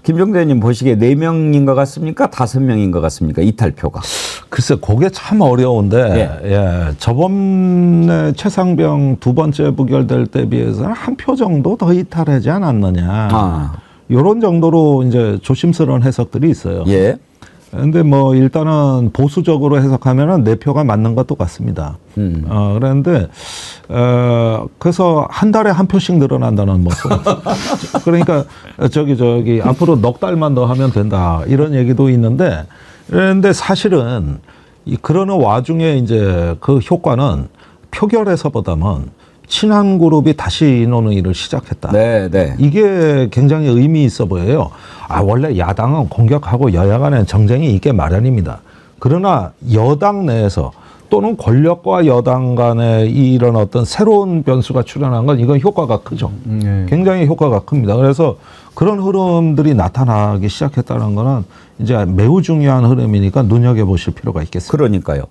[SPEAKER 1] 김종대 의원님 보시기에 4명인 것 같습니까? 5명인 것 같습니까? 이탈표가.
[SPEAKER 2] 글쎄 그게 참 어려운데 예. 저번에 최상병 2번째 부결될 때 비해서는 한 표 정도 더 이탈하지 않았느냐. 이런 정도로 이제 조심스러운 해석들이 있어요.
[SPEAKER 1] 예.
[SPEAKER 2] 근데 일단은 보수적으로 해석하면은 4표가 맞는 것도 같습니다. 그런데, 그래서 한 달에 한 표씩 늘어난다는 모습. 그러니까, 앞으로 넉 달만 더 하면 된다. 이런 얘기도 있는데, 그런데 사실은, 그러는 와중에 이제 그 효과는 표결에서보다는 친한 그룹이 다시 인원회의를 시작했다.
[SPEAKER 1] 네.
[SPEAKER 2] 이게 굉장히 의미 있어 보여요. 원래 야당은 공격하고 여야 간의 정쟁이 있게 마련입니다. 그러나 여당 내에서 또는 권력과 여당 간의 이런 어떤 새로운 변수가 출현한 건 이건 효과가 크죠. 굉장히 효과가 큽니다. 그래서 그런 흐름들이 나타나기 시작했다는 거는 이제 매우 중요한 흐름이니까 눈여겨보실 필요가 있겠습니다.
[SPEAKER 1] 그러니까요.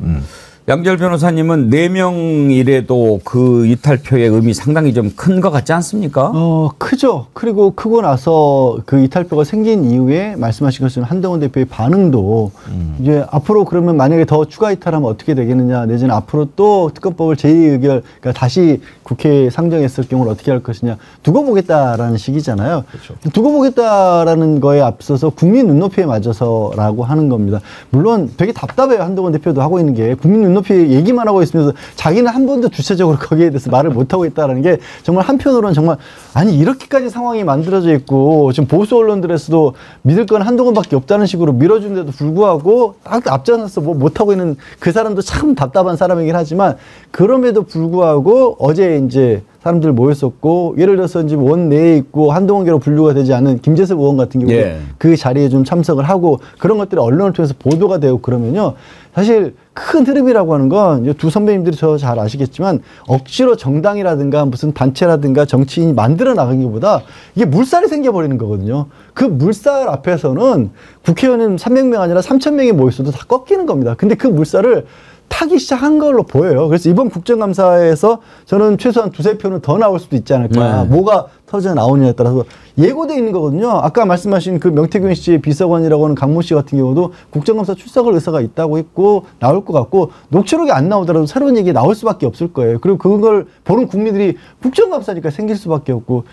[SPEAKER 1] 양지열 변호사님은 4명이라도 그 이탈표의 의미 상당히 좀 큰 것 같지 않습니까?
[SPEAKER 3] 크죠. 그리고 크고 나서 그 이탈표가 생긴 이후에 말씀하신 것처럼 한동훈 대표의 반응도 이제 앞으로 그러면 만약에 더 추가 이탈하면 어떻게 되겠느냐 내지는 앞으로 또 특검법을 제2의결 그러니까 다시 국회에 상정했을 경우를 어떻게 할 것이냐 두고 보겠다라는 식이잖아요. 그렇죠. 두고 보겠다라는 거에 앞서서 국민 눈높이에 맞아서라고 하는 겁니다. 물론 되게 답답해요. 한동훈 대표도 하고 있는 게 국민 눈높이 눈높이 얘기만 하고 있으면서 자기는 한 번도 주체적으로 거기에 대해서 말을 못하고 있다는 게 정말 한편으로는 정말 아니 이렇게까지 상황이 만들어져 있고 지금 보수 언론들에서도 믿을 건 한동훈밖에 없다는 식으로 밀어주는데도 불구하고 딱 앞장서서 뭐 못하고 있는 그 사람도 참 답답한 사람이긴 하지만 그럼에도 불구하고 어제 이제 사람들 모였었고 예를 들어서 이제 원 내에 있고 한동훈계로 분류가 되지 않은 김재섭 의원 같은 경우에
[SPEAKER 1] 예.
[SPEAKER 3] 그 자리에 좀 참석을 하고 그런 것들이 언론을 통해서 보도가 되고 그러면요 사실 큰 흐름이라고 하는 건 이제 두 선배님들이 저 잘 아시겠지만 억지로 정당이라든가 무슨 단체라든가 정치인이 만들어 나가기보다 이게 물살이 생겨버리는 거거든요. 그 물살 앞에서는 국회의원은 300명 아니라 3,000명이 모였어도 다 꺾이는 겁니다. 근데 그 물살을 타기 시작한 걸로 보여요. 그래서 이번 국정감사에서 저는 최소한 2-3표는 더 나올 수도 있지 않을까. 뭐가 터져 나오느냐에 따라서 예고되어 있는 거거든요. 아까 말씀하신 그 명태균 씨의 비서관이라고 하는 강모 씨 같은 경우도 국정감사 출석할 의사가 있다고 했고 나올 것 같고 녹취록이 안 나오더라도 새로운 얘기 나올 수밖에 없을 거예요. 그리고 그걸 보는 국민들이 국정감사니까 생길 수밖에 없고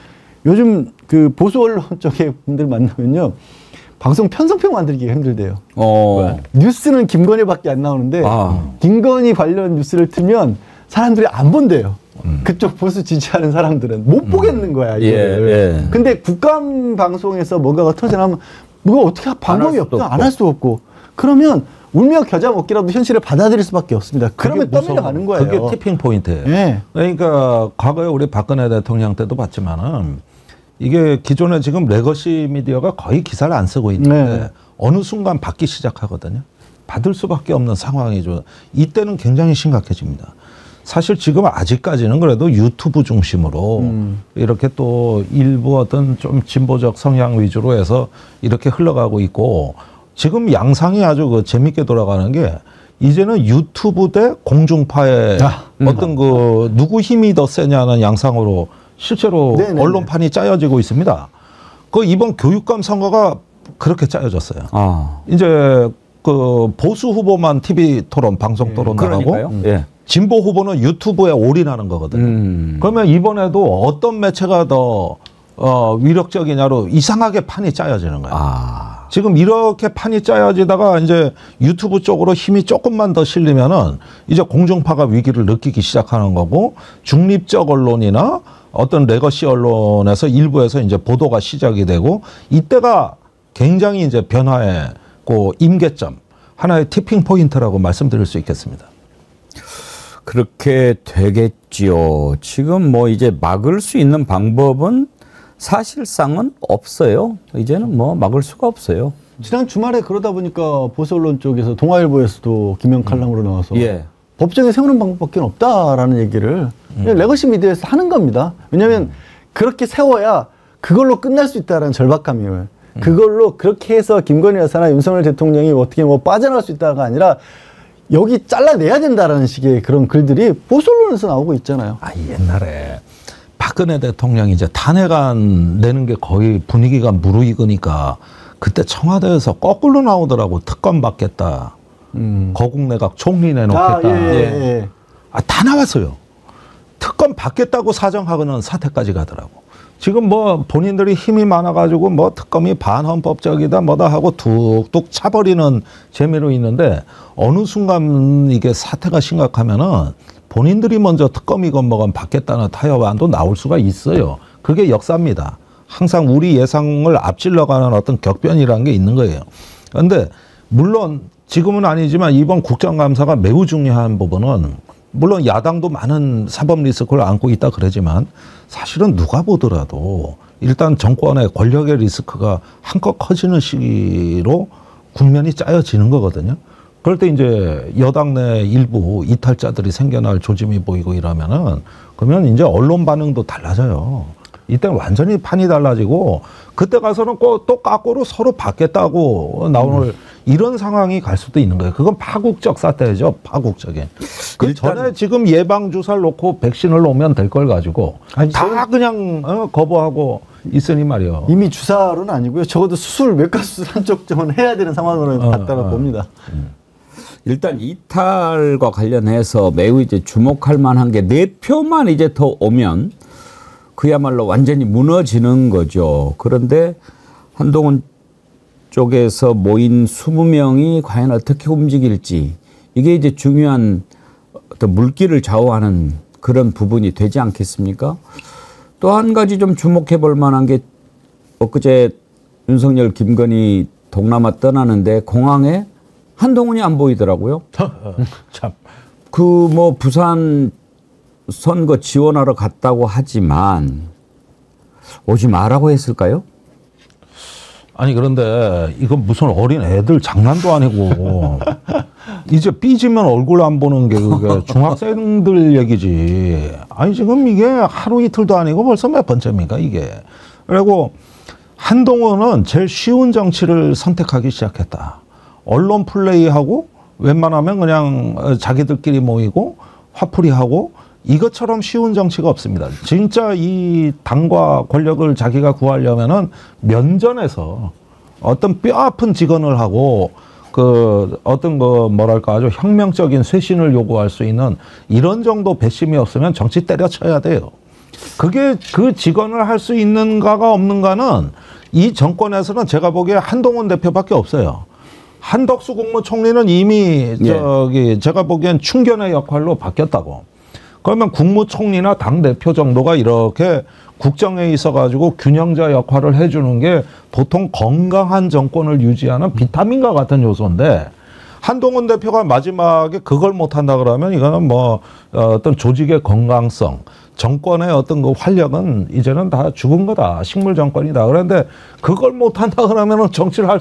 [SPEAKER 3] 요즘 그 보수 언론 쪽의 분들 만나면요. 방송 편성평 만들기가 힘들대요. 뉴스는 김건희밖에 안 나오는데 김건희 관련 뉴스를 틀면 사람들이 안 본대요. 그쪽 보수 지지하는 사람들은 못 보겠는 거야. 이거를. 근데 국감 방송에서 뭔가가 터져나오면 뭐가 어떻게 방법이 없다 안 할 수 없고 그러면 울며 겨자 먹기라도 현실을 받아들일 수밖에 없습니다. 그러면 떠밀려가는 거예요.
[SPEAKER 2] 그게 티핑 포인트예요.
[SPEAKER 3] 네.
[SPEAKER 2] 그러니까 과거에 우리 박근혜 대통령 때도 봤지만은 이게 기존에 지금 레거시 미디어가 거의 기사를 안 쓰고 있는데 어느 순간 받기 시작하거든요. 받을 수밖에 없는 상황이죠. 이때는 굉장히 심각해집니다. 사실 지금 아직까지는 그래도 유튜브 중심으로 이렇게 또 일부 어떤 좀 진보적 성향 위주로 해서 이렇게 흘러가고 있고 지금 양상이 아주 그 재밌게 돌아가는 게 이제는 유튜브 대 공중파의 어떤 그 누구 힘이 더 세냐는 양상으로 실제로 네네네. 언론판이 짜여지고 있습니다. 그 이번 교육감 선거가 그렇게 짜여졌어요. 이제 그 보수 후보만 TV 토론, 방송 토론 나가고 진보 후보는 유튜브에 올인하는 거거든요. 그러면 이번에도 어떤 매체가 더 위력적이냐로 이상하게 판이 짜여지는 거예요. 지금 이렇게 판이 짜여지다가 이제 유튜브 쪽으로 힘이 조금만 더 실리면은 이제 공중파가 위기를 느끼기 시작하는 거고 중립적 언론이나 어떤 레거시 언론에서 일부에서 이제 보도가 시작이 되고 이때가 굉장히 이제 변화의 그 임계점 하나의 티핑 포인트라고 말씀드릴 수 있겠습니다.
[SPEAKER 1] 그렇게 되겠지요. 지금 뭐 이제 막을 수 있는 방법은 사실상은 없어요. 이제는 뭐 막을 수가 없어요.
[SPEAKER 3] 지난 주말에 그러다 보니까 보수 언론 쪽에서 동아일보에서도 김영 칼럼으로 나와서 법정에 세우는 방법밖에 없다라는 얘기를 레거시 미디어에서 하는 겁니다. 왜냐하면 그렇게 세워야 그걸로 끝날 수 있다는 절박함이에요. 그걸로 그렇게 해서 김건희 여사나 윤석열 대통령이 어떻게 뭐 빠져나갈 수 있다가 아니라 여기 잘라내야 된다라는 식의 그런 글들이 보수 언론에서 나오고 있잖아요.
[SPEAKER 2] 옛날에 박근혜 대통령이 이제 탄핵안 내는 게 거의 분위기가 무르익으니까 그때 청와대에서 거꾸로 나오더라고. 특검 받겠다. 거국내각 총리 내놓겠다. 다 나왔어요. 특검 받겠다고 사정하고는 사퇴까지 가더라고. 지금 뭐 본인들이 힘이 많아가지고 뭐 특검이 반헌법적이다 뭐다 하고 툭툭 차버리는 재미로 있는데 어느 순간 이게 사태가 심각하면은 본인들이 먼저 특검이건 뭐건 받겠다는 타협안도 나올 수가 있어요. 그게 역사입니다. 항상 우리 예상을 앞질러 가는 어떤 격변이라는 게 있는 거예요. 그런데 물론 지금은 아니지만 이번 국정감사가 매우 중요한 부분은 물론 야당도 많은 사법 리스크를 안고 있다 그러지만 사실은 누가 보더라도 일단 정권의 권력의 리스크가 한껏 커지는 시기로 국면이 짜여지는 거거든요. 그럴 때 이제 여당 내 일부 이탈자들이 생겨날 조짐이 보이고 이러면은 그러면 이제 언론 반응도 달라져요. 이때는 완전히 판이 달라지고 그때 가서는 또 까꾸로 서로 받겠다고 나오는 이런 상황이 갈 수도 있는 거예요. 그건 파국적 사태죠. 파국적인. 그 전에 지금 예방주사를 놓고 백신을 놓으면 될 걸 가지고 다 그냥 거부하고 있으니 말이요.
[SPEAKER 3] 이미 주사로는 아니고요. 적어도 수술, 외과 수술 한쪽 정은 해야 되는 상황으로 갔다고 봅니다.
[SPEAKER 1] 일단 이탈과 관련해서 매우 이제 주목할 만한 게 4표만 이제 더 오면 그야말로 완전히 무너지는 거죠. 그런데 한동훈 쪽에서 모인 20명이 과연 어떻게 움직일지 이게 이제 중요한 어떤 물기를 좌우하는 그런 부분이 되지 않겠습니까? 또 한 가지 좀 주목해 볼 만한 게 엊그제 윤석열, 김건희 동남아 떠나는데 공항에 한동훈이 안 보이더라고요.
[SPEAKER 2] 참.
[SPEAKER 1] 그 뭐 부산 선거 지원하러 갔다고 하지만 오지 마라고 했을까요?
[SPEAKER 2] 아니 그런데 이건 무슨 어린 애들 장난도 아니고 이제 삐지면 얼굴 안 보는 게 그게 중학생들 얘기지. 아니 지금 이게 하루 이틀도 아니고 벌써 몇 번째입니까 이게. 그리고 한동훈은 제일 쉬운 정치를 선택하기 시작했다. 언론 플레이하고 웬만하면 그냥 자기들끼리 모이고 화풀이하고 이것처럼 쉬운 정치가 없습니다. 진짜 이 당과 권력을 자기가 구하려면은 면전에서 어떤 뼈아픈 직언을 하고 그 어떤 거 뭐랄까 아주 혁명적인 쇄신을 요구할 수 있는 이런 정도 배심이 없으면 정치 때려쳐야 돼요. 그게 그 직언을 할 수 있는가가 없는가는 이 정권에서는 제가 보기에 한동훈 대표밖에 없어요. 한덕수 국무총리는 이미 저기 제가 보기엔 충견의 역할로 바뀌었다고. 그러면 국무총리나 당대표 정도가 이렇게 국정에 있어가지고 균형자 역할을 해주는 게 보통 건강한 정권을 유지하는 비타민과 같은 요소인데 한동훈 대표가 마지막에 그걸 못한다 그러면 이거는 뭐 어떤 조직의 건강성, 정권의 어떤 그 활력은 이제는 다 죽은 거다. 식물 정권이다. 그런데 그걸 못한다 그러면 정치를 할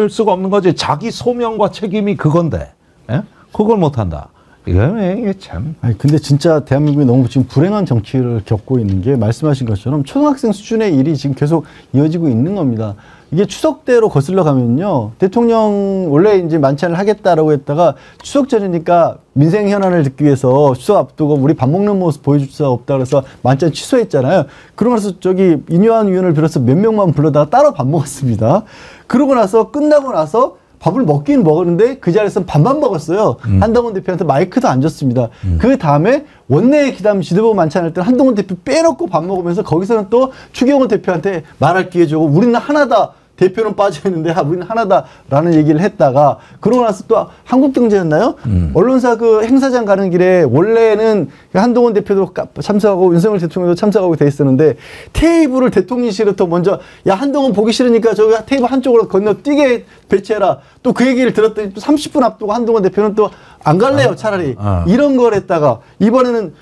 [SPEAKER 2] 수가 없는 거지. 자기 소명과 책임이 그건데 예? 그걸 못한다. 이게 참.
[SPEAKER 3] 아니, 근데 진짜 대한민국이 너무 지금 불행한 정치를 겪고 있는 게 말씀하신 것처럼 초등학생 수준의 일이 지금 계속 이어지고 있는 겁니다. 이게 추석 때로 거슬러 가면요. 대통령 원래 이제 만찬을 하겠다라고 했다가 추석 전이니까 민생 현안을 듣기 위해서 추석 앞두고 우리 밥 먹는 모습 보여줄 수 없다 그래서 만찬 취소했잖아요. 그러고 나서 저기 인요한 위원을 빌어서 몇 명만 불러다가 따로 밥 먹었습니다. 그러고 나서 끝나고 나서 밥을 먹긴 먹었는데 그 자리에서 밥만 먹었어요. 한동훈 대표한테 마이크도 안 줬습니다. 그 다음에 원내 기담 지도부 만찬할 때 한동훈 대표 빼놓고 밥 먹으면서 거기서는 또 추경호 대표한테 말할 기회 주고 우리는 하나다. 대표는 빠져있는데 우리는 하나다라는 얘기를 했다가 그러고 나서 또 한국경제였나요? 언론사 그 행사장 가는 길에 원래는 한동훈 대표도 참석하고 윤석열 대통령도 참석하고 돼 있었는데 테이블을 대통령실부터 먼저 야 한동훈 보기 싫으니까 저기 테이블 한쪽으로 건너뛰게 배치해라. 또 그 얘기를 들었더니 또 30분 앞두고 한동훈 대표는 또 안 갈래요 차라리. 이런 걸 했다가 이번에는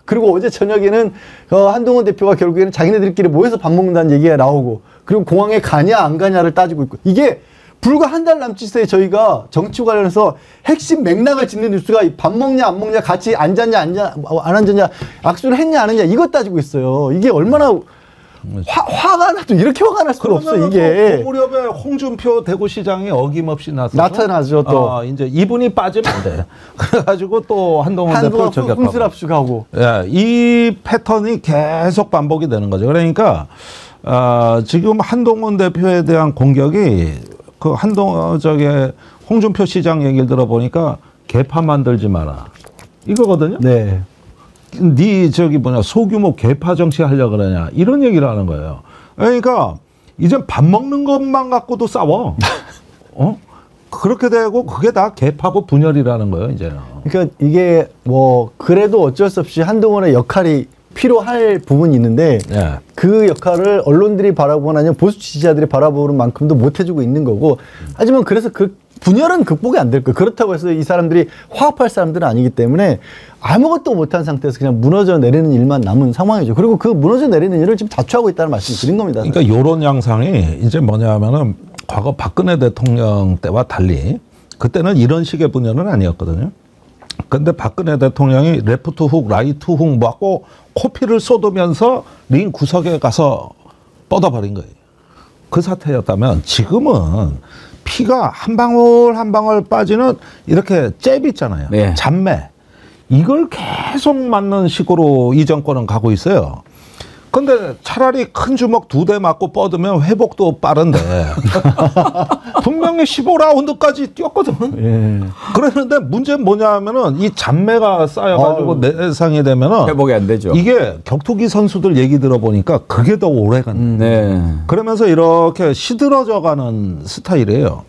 [SPEAKER 3] 그리고 어제 저녁에는 한동훈 대표가 결국에는 자기네들끼리 모여서 밥 먹는다는 얘기가 나오고 그리고 공항에 가냐 안 가냐를 따지고 있고 이게 불과 한 달 남짓에 저희가 정치 관련해서 핵심 맥락을 짚는 뉴스가 밥 먹냐 안 먹냐 같이 앉았냐 안 앉았냐 악수를 했냐 안 했냐 이거 따지고 있어요. 이게 얼마나 화가 나도 이렇게 화가 날 수가 없어 이게.
[SPEAKER 2] 그 무렵에 홍준표 대구시장이 어김없이
[SPEAKER 3] 나타나죠 또.
[SPEAKER 2] 이제 이분이 빠지면 안 돼. 그래가지고 또 한동훈 대표 저격하고.
[SPEAKER 3] 흥술합숙하고.
[SPEAKER 2] 예, 이 패턴이 계속 반복이 되는 거죠. 그러니까 지금 한동훈 대표에 대한 공격이 그 홍준표 시장 얘기를 들어보니까 개파 만들지 마라 이거거든요.
[SPEAKER 3] 네.
[SPEAKER 2] 소규모 개파 정치 하려고 그러냐 이런 얘기를 하는 거예요. 그러니까 이제 밥 먹는 것만 갖고도 싸워. 그렇게 되고 그게 다 개파고 분열이라는 거예요 이제는.
[SPEAKER 3] 그러니까 이게 뭐 그래도 어쩔 수 없이 한동훈의 역할이 필요할 부분이 있는데 그 역할을 언론들이 바라보거나 아니면 보수 지지자들이 바라보는 만큼도 못 해주고 있는 거고 하지만 그래서 그 분열은 극복이 안 될 거예요. 그렇다고 해서 이 사람들이 화합할 사람들은 아니기 때문에 아무것도 못한 상태에서 그냥 무너져 내리는 일만 남은 상황이죠. 그리고 그 무너져 내리는 일을 지금 자초하고 있다는 말씀을 드린 겁니다.
[SPEAKER 2] 그러니까 이런 양상이 이제 뭐냐면은 과거 박근혜 대통령 때와 달리 그때는 이런 식의 분열은 아니었거든요. 근데 박근혜 대통령이 레프트 훅, 라이트 훅 맞고 코피를 쏟으면서 링 구석에 가서 뻗어버린 거예요. 그 사태였다면 지금은 피가 한 방울 한 방울 빠지는 이렇게 잽 있잖아요.
[SPEAKER 1] 네.
[SPEAKER 2] 잔매. 이걸 계속 맞는 식으로 이 정권은 가고 있어요. 근데 차라리 큰 주먹 2대 맞고 뻗으면 회복도 빠른데 분명히 15라운드까지 뛰었거든.
[SPEAKER 3] 예.
[SPEAKER 2] 그랬는데 문제는 뭐냐면은 이 잔매가 쌓여가지고 내상이 되면은
[SPEAKER 1] 회복이 안 되죠.
[SPEAKER 2] 이게 격투기 선수들 얘기 들어보니까 그게 더 오래 간다.
[SPEAKER 1] 네.
[SPEAKER 2] 그러면서 이렇게 시들어져가는 스타일이에요.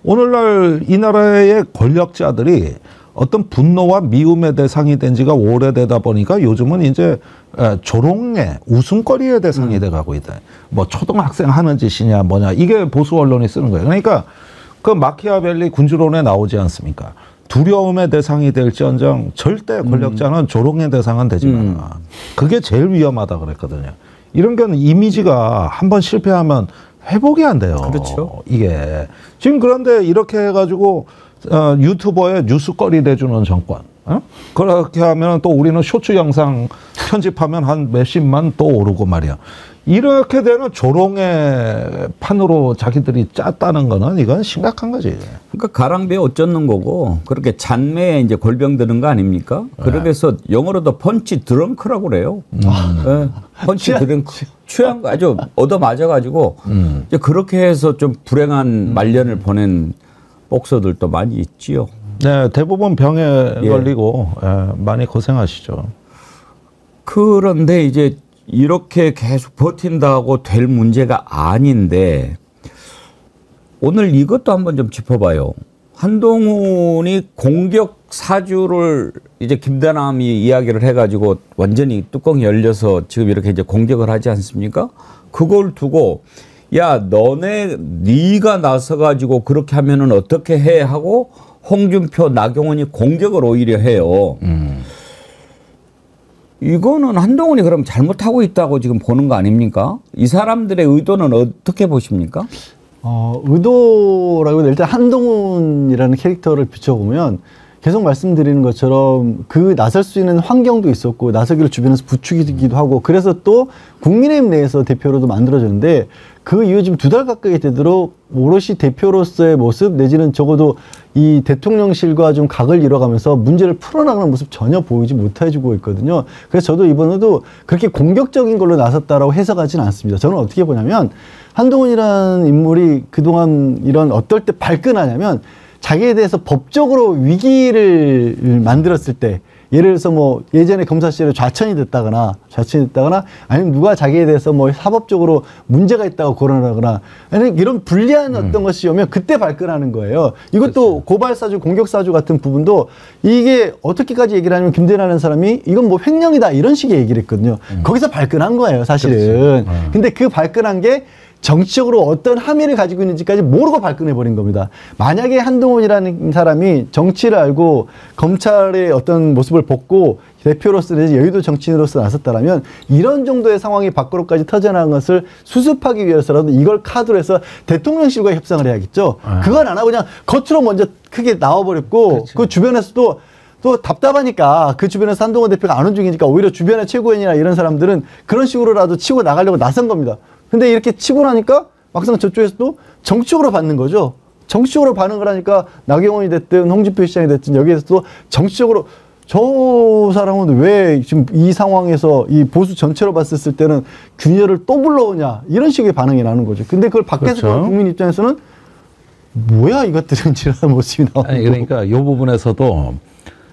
[SPEAKER 2] 오늘날 이 나라의 권력자들이 어떤 분노와 미움의 대상이 된 지가 오래되다 보니까 요즘은 이제 조롱의 웃음거리의 대상이 돼가고 있다. 뭐 초등학생 하는 짓이냐 뭐냐 이게 보수 언론이 쓰는 거예요. 그러니까 그 마키아벨리 군주론에 나오지 않습니까? 두려움의 대상이 될지언정 절대 권력자는 조롱의 대상은 되지 마라. 그게 제일 위험하다 그랬거든요. 이런 건 이미지가 한번 실패하면 회복이 안 돼요.
[SPEAKER 1] 그렇죠.
[SPEAKER 2] 이게 지금 그런데 이렇게 해가지고 유튜버에 뉴스거리 내주는 정권. 그렇게 하면 또 우리는 쇼츠 영상 편집하면 한 몇십만 또 오르고 말이야. 이렇게 되는 조롱의 판으로 자기들이 짰다는 거는 이건 심각한 거지.
[SPEAKER 1] 그러니까 가랑비에 옷 젖는 거고 그렇게 잔매에 이제 골병 드는 거 아닙니까? 그래서 영어로도 펀치 드렁크라고 그래요. 네. 펀치 드렁크. 취한 거 아주 얻어맞아가지고 이제 그렇게 해서 좀 불행한 말년을 보낸 복서들도 많이 있지요.
[SPEAKER 2] 네, 대부분 병에 걸리고 많이 고생하시죠.
[SPEAKER 1] 그런데 이제 이렇게 계속 버틴다고 될 문제가 아닌데 오늘 이것도 한번 좀 짚어봐요. 한동훈이 공격 사주를 이제 김대남이 이야기를 해가지고 완전히 뚜껑이 열려서 지금 이렇게 이제 공격을 하지 않습니까? 그걸 두고 야 네가 나서가지고 그렇게 하면은 어떻게 해 하고 홍준표, 나경원이 공격을 오히려 해요. 이거는 한동훈이 그럼 잘못하고 있다고 지금 보는 거 아닙니까? 이 사람들의 의도는 어떻게 보십니까?
[SPEAKER 3] 의도라고 일단 한동훈이라는 캐릭터를 비춰보면 계속 말씀드리는 것처럼 그 나설 수 있는 환경도 있었고 나서기를 주변에서 부추기기도 하고 그래서 또 국민의힘 내에서 대표로도 만들어졌는데 그 이후 지금 2달 가까이 되도록 오롯이 대표로서의 모습 내지는 적어도 이 대통령실과 좀 각을 이뤄가면서 문제를 풀어나가는 모습 전혀 보이지 못해주고 있거든요. 그래서 저도 이번에도 그렇게 공격적인 걸로 나섰다라고 해석하지는 않습니다. 저는 어떻게 보냐면 한동훈이라는 인물이 그동안 이런 어떨 때 발끈하냐면 자기에 대해서 법적으로 위기를 만들었을 때 예를 들어서 뭐 예전에 검사실에 좌천이 됐다거나 아니면 누가 자기에 대해서 뭐 사법적으로 문제가 있다고 거론하거나 아니 이런 불리한 어떤 것이 오면 그때 발끈하는 거예요. 이것도 그렇죠. 고발사주, 공격사주 같은 부분도 이게 어떻게까지 얘기를 하냐면 김대나라는 사람이 이건 뭐 횡령이다 이런 식의 얘기를 했거든요. 거기서 발끈한 거예요, 사실은. 근데 그 발끈한 게 정치적으로 어떤 함의를 가지고 있는지까지 모르고 발끈해버린 겁니다. 만약에 한동훈이라는 사람이 정치를 알고 검찰의 어떤 모습을 벗고 대표로서 내지 여의도 정치인으로서 나섰다면 이런 정도의 상황이 밖으로까지 터져나간 것을 수습하기 위해서라도 이걸 카드로 해서 대통령실과 협상을 해야겠죠. 그건 안 하고 그냥 겉으로 먼저 크게 나와버렸고 그렇지. 그 주변에서도 또 답답하니까 그 주변에서 한동훈 대표가 안 움직이니까 오히려 주변의 최고위원이나 이런 사람들은 그런 식으로라도 치고 나가려고 나선 겁니다. 근데 이렇게 치고 나니까 막상 저쪽에서도 정치적으로 받는 거죠. 정치적으로 반응을 하니까 나경원이 됐든 홍준표 시장이 됐든 여기에서도 정치적으로 저 사람은 왜 지금 이 상황에서 이 보수 전체로 봤을 때는 균열을 또 불러오냐 이런 식의 반응이 나는 거죠. 근데 그걸 밖에서 그렇죠. 국민 입장에서는 뭐야 이것들은 지라는 모습이 나오고.
[SPEAKER 2] 아니 그러니까 이 부분에서도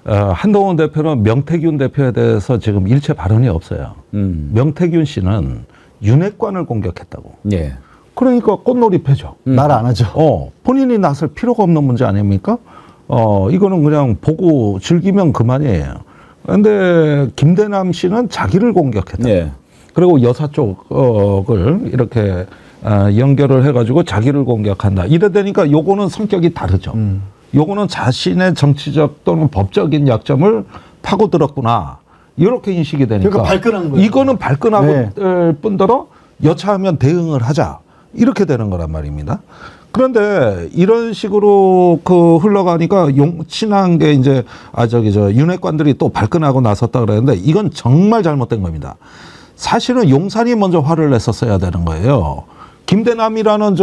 [SPEAKER 2] 한동훈 대표는 명태균 대표에 대해서 지금 일체 발언이 없어요. 명태균 씨는 윤핵관을 공격했다고.
[SPEAKER 1] 예.
[SPEAKER 2] 그러니까 꽃놀이패죠.
[SPEAKER 3] 말 안 하죠.
[SPEAKER 2] 본인이 나설 필요가 없는 문제 아닙니까? 이거는 그냥 보고 즐기면 그만이에요. 그런데 김대남 씨는 자기를 공격했다.
[SPEAKER 1] 예.
[SPEAKER 2] 그리고 여사 쪽을 이렇게 연결을 해가지고 자기를 공격한다. 이래 되니까 요거는 성격이 다르죠. 요거는 자신의 정치적 또는 법적인 약점을 파고들었구나. 이렇게 인식이 되니까.
[SPEAKER 3] 그러니까 발끈한 거예요.
[SPEAKER 2] 이거는 발끈하고 뿐더러 여차하면 대응을 하자. 이렇게 되는 거란 말입니다. 그런데 이런 식으로 흘러가니까 친한 게 이제 윤핵관들이 또 발끈하고 나섰다 그랬는데 이건 정말 잘못된 겁니다. 사실은 용산이 먼저 화를 냈었어야 되는 거예요. 김대남이라는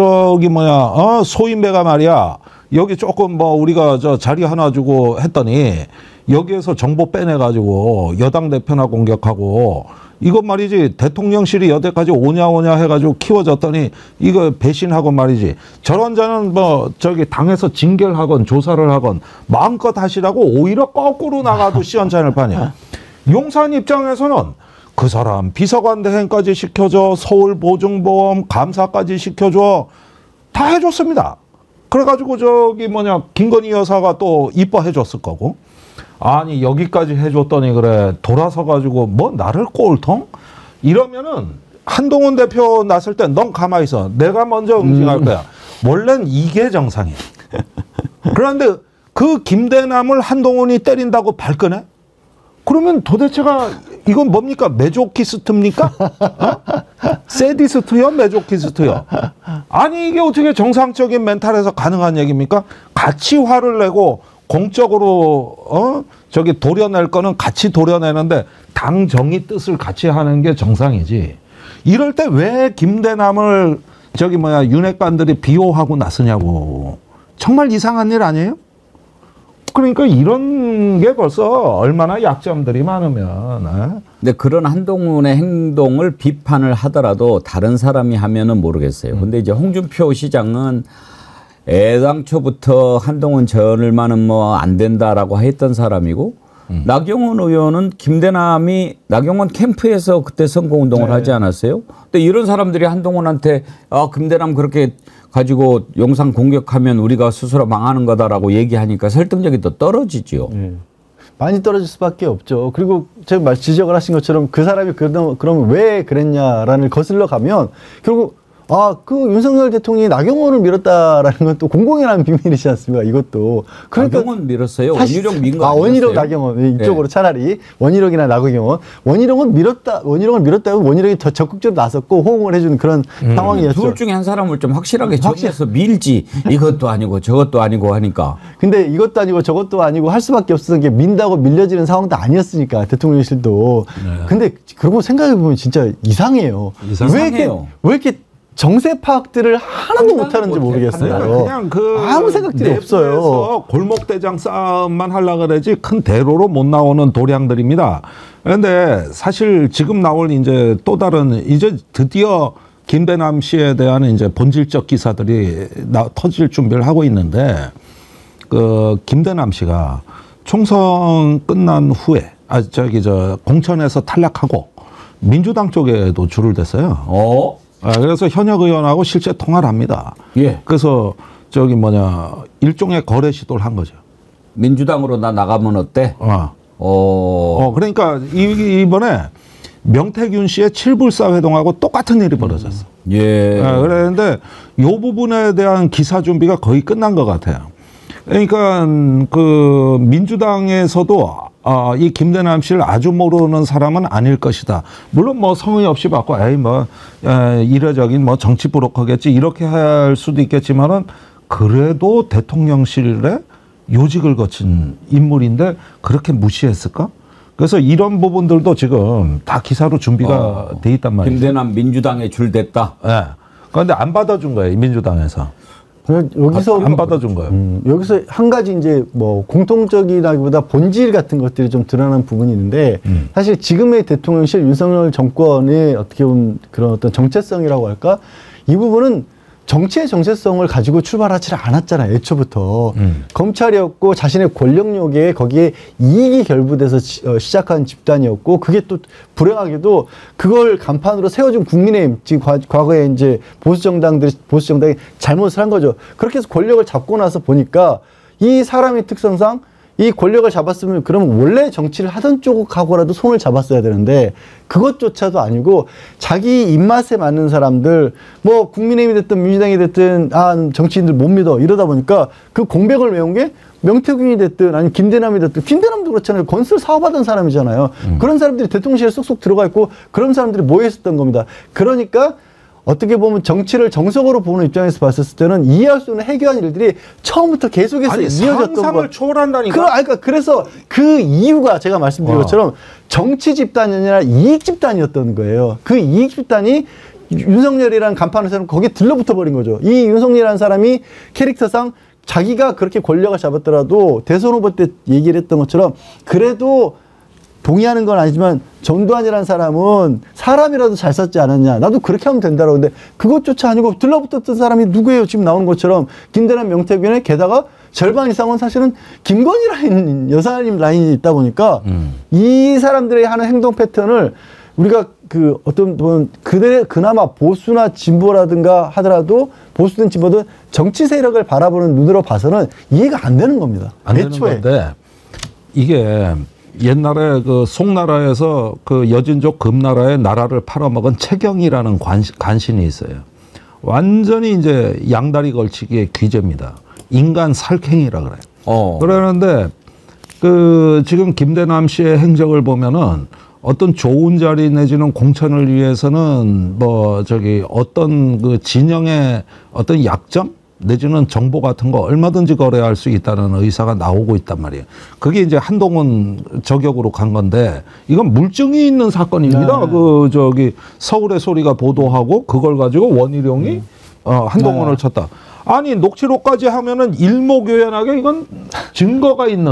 [SPEAKER 2] 소인배가 말이야. 여기 조금 우리가 자리 하나 주고 했더니 여기에서 정보 빼내가지고 여당 대표나 공격하고 이것 말이지 대통령실이 여태까지 오냐 해가지고 키워졌더니 이거 배신하고 말이지 저런 자는 당에서 징계를 조사를 하건 마음껏 하시라고 오히려 거꾸로 나가도 시원찮을 판이야. 용산 입장에서는 그 사람 비서관 대행까지 시켜줘 서울보증보험 감사까지 시켜줘 다 해줬습니다. 그래가지고 저기 뭐냐 김건희 여사가 또 이뻐해 줬을 거고. 아니 여기까지 해줬더니 그래 돌아서 가지고 뭐 나를 꼴통? 이러면은 한동훈 대표 났을 때 넌 가만히 있어. 내가 먼저 응징할 거야. 원래는 이게 정상이야. 그런데 그 김대남을 한동훈이 때린다고 발끈해? 그러면 도대체가 이건 뭡니까? 메조키스트입니까? 세디스트요? 메조키스트요? 아니 이게 어떻게 정상적인 멘탈에서 가능한 얘기입니까? 같이 화를 내고 공적으로 저기 도려낼 거는 같이 도려내는데 당 정의 뜻을 같이 하는 게 정상이지. 이럴 때 왜 김대남을 저기 뭐야 윤핵관들이 비호하고 나서냐고. 정말 이상한 일 아니에요? 그러니까 이런 게 벌써 얼마나 약점들이 많으면.
[SPEAKER 1] 근데 그런 한동훈의 행동을 비판을 하더라도 다른 사람이 하면은 모르겠어요. 근데 이제 홍준표 시장은 애당초부터 한동훈 전을만은 뭐 안 된다라고 했던 사람이고 나경원 의원은 김대남이 나경원 캠프에서 그때 선거운동을 하지 않았어요? 근데 이런 사람들이 한동훈한테 김대남 그렇게 가지고 영상 공격하면 우리가 스스로 망하는 거다라고 얘기하니까 설득력이 더 떨어지죠.
[SPEAKER 3] 많이 떨어질 수밖에 없죠. 그리고 제가 지적을 하신 것처럼 그 사람이 그러면 왜 그랬냐라는 거슬러 가면 결국 그 윤석열 대통령이 나경원을 밀었다라는 건 또 공공연한 비밀이지 않습니까? 이것도. 그러니까
[SPEAKER 1] 나경원 밀었어요. 원희룡 민 거 아니었어요?
[SPEAKER 3] 원희룡 나경원 이쪽으로 차라리 원희룡이나 나경원. 원희룡은 원희룡을 밀었다고 원희룡이 더 적극적으로 나섰고 호응을 해주는 그런 상황이었죠.
[SPEAKER 1] 둘 중에 한 사람을 좀 확실하게 정해서 밀지. 이것도 아니고 저것도 아니고 하니까.
[SPEAKER 3] 근데 이것도 아니고 저것도 아니고 할 수밖에 없었던 게 민다고 밀려지는 상황도 아니었으니까 대통령실도. 근데 그러고 생각해보면 진짜 이상해요.
[SPEAKER 1] 이상해요.
[SPEAKER 3] 왜 이렇게 정세 파악들을 하나도 못하는지 모르겠어요.
[SPEAKER 2] 그냥
[SPEAKER 3] 아무 생각들이 없어요.
[SPEAKER 2] 골목대장 싸움만 하려고 그러지 큰 대로로 못 나오는 도량들입니다. 그런데 사실 지금 나올 이제 또 다른 이제 드디어 김대남 씨에 대한 이제 본질적 기사들이 터질 준비를 하고 있는데 그 김대남 씨가 총선 끝난 후에 공천에서 탈락하고 민주당 쪽에도 줄을 댔어요. 그래서 현역 의원하고 실제 통화를 합니다.
[SPEAKER 1] 예.
[SPEAKER 2] 그래서 일종의 거래 시도를 한 거죠.
[SPEAKER 1] 민주당으로 나 나가면 어때?
[SPEAKER 2] 그러니까 이번에 명태균 씨의 칠불사 회동하고 똑같은 일이 벌어졌어.
[SPEAKER 1] 예.
[SPEAKER 2] 그런데 이 부분에 대한 기사 준비가 거의 끝난 것 같아요. 그러니까 그 민주당에서도 이 김대남 씨를 아주 모르는 사람은 아닐 것이다. 물론 뭐 성의 없이 받고 이례적인 뭐 정치 브로커겠지 이렇게 할 수도 있겠지만은 그래도 대통령실에 요직을 거친 인물인데 그렇게 무시했을까? 그래서 이런 부분들도 지금 다 기사로 준비가 돼 있단 말이죠.
[SPEAKER 1] 김대남 민주당에 줄댔다.
[SPEAKER 2] 네. 그런데 안 받아준 거예요, 민주당에서.
[SPEAKER 3] 여기서
[SPEAKER 2] 안 받아준 거예요.
[SPEAKER 3] 여기서 한 가지 이제 뭐 공통적이라기보다 본질 같은 것들이 좀 드러나는 부분이 있는데 사실 지금의 대통령실 윤석열 정권의 어떻게 보면 그런 어떤 정체성이라고 할까? 이 부분은 정치의 정체성을 가지고 출발하지 않았잖아요. 애초부터. 검찰이었고 자신의 권력욕에 거기에 이익이 결부돼서 시작한 집단이었고 그게 또 불행하게도 그걸 간판으로 세워준 국민의힘 지금 과거에 이제 보수정당이 잘못을 한 거죠. 그렇게 해서 권력을 잡고 나서 보니까 이 사람의 특성상 이 권력을 잡았으면 그러면 원래 정치를 하던 쪽하고라도 손을 잡았어야 되는데 그것조차도 아니고 자기 입맛에 맞는 사람들 뭐 국민의힘이 됐든 민주당이 됐든 정치인들 못 믿어 이러다 보니까 그 공백을 메운 게 명태균이 됐든 아니면 김대남이 됐든 김대남도 그렇잖아요. 건설 사업하던 사람이잖아요. 그런 사람들이 대통령실에 쏙쏙 들어가 있고 그런 사람들이 모여 있었던 겁니다. 그러니까 어떻게 보면 정치를 정석으로 보는 입장에서 봤을 때는 이해할 수 없는 해괴한 일들이 처음부터 계속해서 이어졌던
[SPEAKER 2] 상상을 초월한다니까.
[SPEAKER 3] 그래서 그 이유가 제가 말씀드린 것처럼 정치 집단이 아니라 이익 집단이었던 거예요. 그 이익 집단이 윤석열이라는 간판을 세우고 거기에 들러붙어 버린 거죠. 이 윤석열이라는 사람이 캐릭터상 자기가 그렇게 권력을 잡았더라도 대선 후보 때 얘기를 했던 것처럼 그래도 동의하는 건 아니지만 전두환이라는 사람은 사람이라도 잘 썼지 않았냐. 나도 그렇게 하면 된다라고. 근데 그것조차 아니고 들러붙었던 사람이 누구예요? 지금 나오는 것처럼 김대남 명태균에 게다가 절반 이상은 사실은 김건희 라인, 여사님 라인이 있다 보니까 이 사람들의 하는 행동 패턴을 우리가 그 어떤 분 그나마 보수나 진보라든가 하더라도 보수든 진보든 정치 세력을 바라보는 눈으로 봐서는 이해가 안 되는 겁니다.
[SPEAKER 2] 안 되는 건데 이게 옛날에 그 송나라에서 그 여진족 금나라의 나라를 팔아먹은 최경이라는 간신이 있어요. 완전히 이제 양다리 걸치기의 귀재입니다. 인간 살쾡이라 그래요. 그러는데 그 지금 김대남 씨의 행적을 보면은 어떤 좋은 자리 내지는 공천을 위해서는 뭐 저기 어떤 그 진영의 어떤 약점 내지는 정보 같은 거 얼마든지 거래할 수 있다는 의사가 나오고 있단 말이에요. 그게 이제 한동훈 저격으로 간 건데 이건 물증이 있는 사건입니다. 네. 그 저기 서울의 소리가 보도하고 그걸 가지고 원희룡이 한동훈을 쳤다. 아니 녹취록까지 하면은 일목요연하게 이건 증거가 있는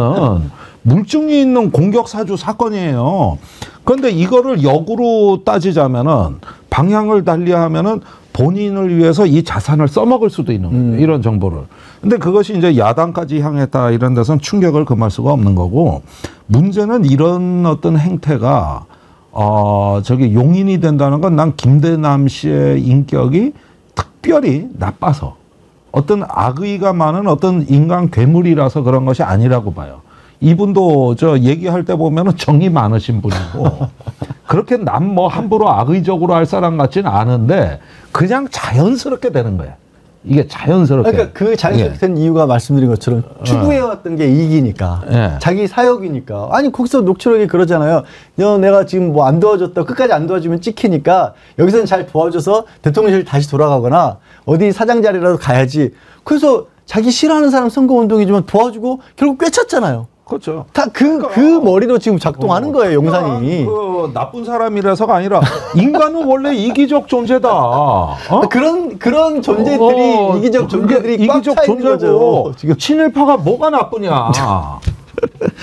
[SPEAKER 2] 물증이 있는 공격 사주 사건이에요. 그런데 이거를 역으로 따지자면은 방향을 달리하면은 본인을 위해서 이 자산을 써먹을 수도 있는 거예요. 이런 정보를. 근데 그것이 이제 야당까지 향했다 이런 데서는 충격을 금할 수가 없는 거고 문제는 이런 어떤 행태가 저기 용인이 된다는 건 난 김대남 씨의 인격이 특별히 나빠서 어떤 악의가 많은 어떤 인간 괴물이라서 그런 것이 아니라고 봐요. 이분도 저 얘기할 때 보면은 정이 많으신 분이고 그렇게 남 뭐 함부로 악의적으로 할 사람 같지는 않은데 그냥 자연스럽게 되는 거야. 이게 자연스럽게.
[SPEAKER 3] 그러니까 그 자연스럽게 된 이유가 말씀드린 것처럼 추구해왔던 게 이익이니까. 자기 사역이니까. 아니 거기서 녹취록이 그러잖아요. 내가 지금 뭐 안 도와줬다. 끝까지 안 도와주면 찍히니까 여기서는 잘 도와줘서 대통령실 다시 돌아가거나 어디 사장 자리라도 가야지. 그래서 자기 싫어하는 사람 선거운동이지만 도와주고 결국 꿰찼잖아요.
[SPEAKER 2] 그렇죠.
[SPEAKER 3] 다 그 머리로 지금 작동하는 거예요, 용산이.
[SPEAKER 2] 그 나쁜 사람이라서가 아니라 인간은 원래 이기적 존재다.
[SPEAKER 3] 그런 존재들이 이기적 존재들이 꽉 차 있는 거죠.
[SPEAKER 2] 지금 친일파가 뭐가 나쁘냐.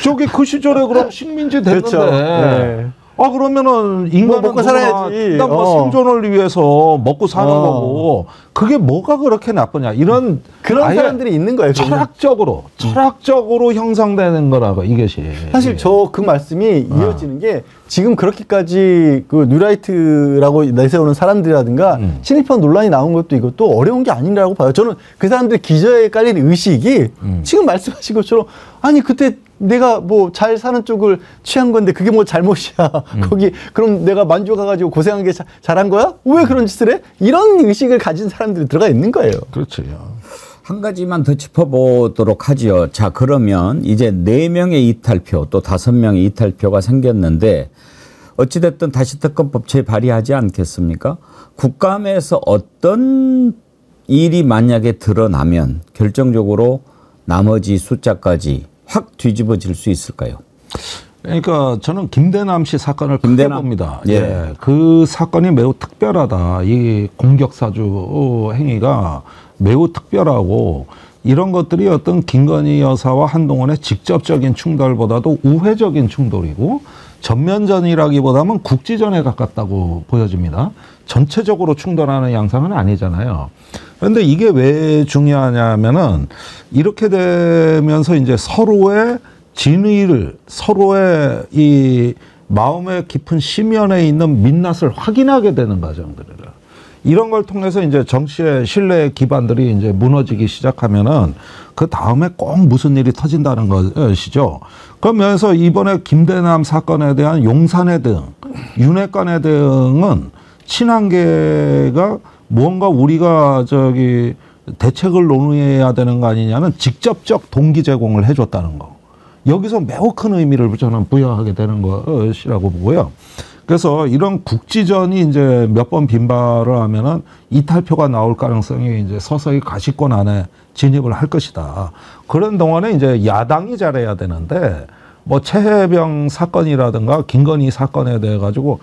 [SPEAKER 2] 저기 그 시절에 그럼 식민지 됐는데.
[SPEAKER 3] 그렇죠. 네.
[SPEAKER 2] 그러면은 인간은
[SPEAKER 3] 먹고 살아야지.
[SPEAKER 2] 뭐 생존을 위해서 먹고 사는 거고 그게 뭐가 그렇게 나쁘냐 이런
[SPEAKER 3] 그런 사람들이 있는 거예요.
[SPEAKER 2] 철학적으로 형성되는 거라고 이것이.
[SPEAKER 3] 사실 저 그 말씀이 이어지는 게 지금 그렇게까지 그 뉴라이트라고 내세우는 사람들이라든가 친일파 논란이 나온 것도 이것도 어려운 게 아니라고 봐요. 저는 그 사람들 기저에 깔린 의식이 지금 말씀하신 것처럼 아니 그때 내가 뭐 잘 사는 쪽을 취한 건데 그게 뭐 잘못이야. 거기 그럼 내가 만주 가가지고 고생한 게 잘한 거야? 왜 그런 짓을 해? 이런 의식을 가진 사람들이 들어가 있는 거예요.
[SPEAKER 2] 그렇죠.
[SPEAKER 1] 한 가지만 더 짚어보도록 하죠. 자, 그러면 이제 4명의 이탈표 또 5명의 이탈표가 생겼는데 어찌됐든 다시 특검법 재발의하지 않겠습니까? 국감에서 어떤 일이 만약에 드러나면 결정적으로 나머지 숫자까지 확 뒤집어질 수 있을까요?
[SPEAKER 2] 그러니까 저는 김대남 씨 사건을 크게 봅니다. 예. 그 사건이 매우 특별하다. 이 공격사주 행위가 매우 특별하고 이런 것들이 어떤 김건희 여사와 한동훈의 직접적인 충돌보다도 우회적인 충돌이고 전면전이라기보다는 국지전에 가깝다고 보여집니다. 전체적으로 충돌하는 양상은 아니잖아요. 그런데 이게 왜 중요하냐면은 이렇게 되면서 이제 서로의 진의를 서로의 이 마음의 깊은 심연에 있는 민낯을 확인하게 되는 과정들이라. 이런 걸 통해서 이제 정치의 신뢰 기반들이 이제 무너지기 시작하면은 그 다음에 꼭 무슨 일이 터진다는 것이죠. 그러면서 이번에 김대남 사건에 대한 용산회 등 윤핵관회 등은 친한계가 무언가 우리가 저기 대책을 논의해야 되는 거 아니냐는 직접적 동기 제공을 해줬다는 거. 여기서 매우 큰 의미를 저는 부여하게 되는 것이라고 보고요. 그래서 이런 국지전이 이제 몇 번 빈발을 하면은 이탈표가 나올 가능성이 이제 서서히 가시권 안에 진입을 할 것이다. 그런 동안에 이제 야당이 잘해야 되는데 뭐 최혜병 사건이라든가 김건희 사건에 대해 가지고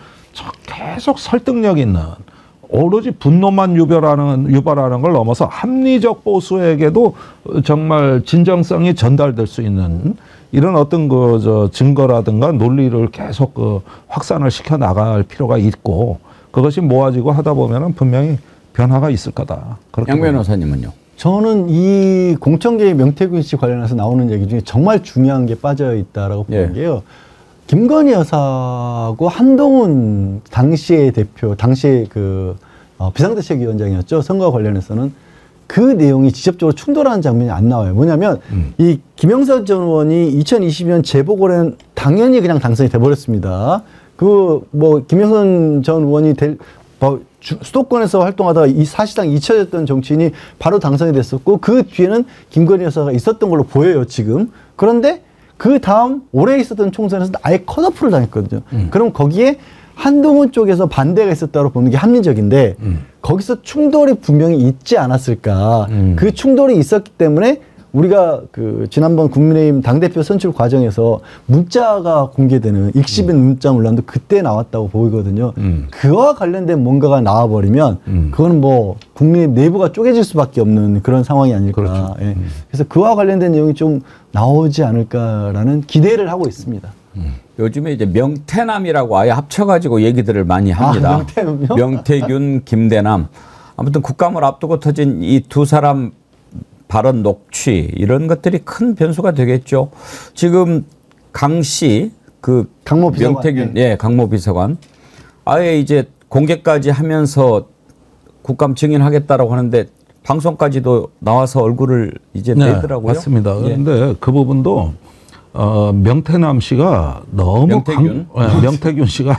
[SPEAKER 2] 계속 설득력 있는 오로지 분노만 유발하는 걸 넘어서 합리적 보수에게도 정말 진정성이 전달될 수 있는 이런 어떤 증거라든가 논리를 계속 확산을 시켜 나갈 필요가 있고 그것이 모아지고 하다 보면은 분명히 변화가 있을 거다.
[SPEAKER 1] 양 변호사님은요?
[SPEAKER 3] 저는 이 공천계의 명태균 씨 관련해서 나오는 얘기 중에 정말 중요한 게 빠져 있다라고 보는 게요. 김건희 여사하고 한동훈 당시의 대표, 당시의 그 비상대책위원장이었죠. 선거와 관련해서는 그 내용이 직접적으로 충돌하는 장면이 안 나와요. 뭐냐면 이 김영선 전 의원이 2020년 재보궐에는 당연히 그냥 당선이 돼버렸습니다. 그 뭐 김영선 전 의원이 수도권에서 활동하다가 사실상 잊혀졌던 정치인이 바로 당선이 됐었고 그 뒤에는 김건희 여사가 있었던 걸로 보여요 지금. 그런데 그 다음 올해 있었던 총선에서 아예 컷오프를 당했거든요. 그럼 거기에 한동훈 쪽에서 반대가 있었다고 보는 게 합리적인데 거기서 충돌이 분명히 있지 않았을까. 그 충돌이 있었기 때문에 우리가 그 지난번 국민의힘 당대표 선출 과정에서 문자가 공개되는 익십인 문자 논란도 그때 나왔다고 보이거든요. 그와 관련된 뭔가가 나와버리면 그거는 뭐 국민의힘 내부가 쪼개질 수밖에 없는 그런 상황이 아닐까.
[SPEAKER 2] 그렇죠.
[SPEAKER 3] 예. 그래서 그와 관련된 내용이 좀 나오지 않을까라는 기대를 하고 있습니다.
[SPEAKER 1] 요즘에 이제 명태남이라고 아예 합쳐가지고 얘기들을 많이 합니다.
[SPEAKER 3] 명태남요?
[SPEAKER 1] 명태균, 김대남. 아무튼 국감을 앞두고 터진 이 두 사람 발언 녹취 이런 것들이 큰 변수가 되겠죠. 지금 강씨 그
[SPEAKER 3] 강모 비서관.
[SPEAKER 1] 명태균 강모 비서관 아예 이제 공개까지 하면서 국감 증인하겠다라고 하는데 방송까지도 나와서 얼굴을 이제 내더라고요.
[SPEAKER 2] 맞습니다. 그런데 그 부분도 명태남 씨가 너무 명태균 씨가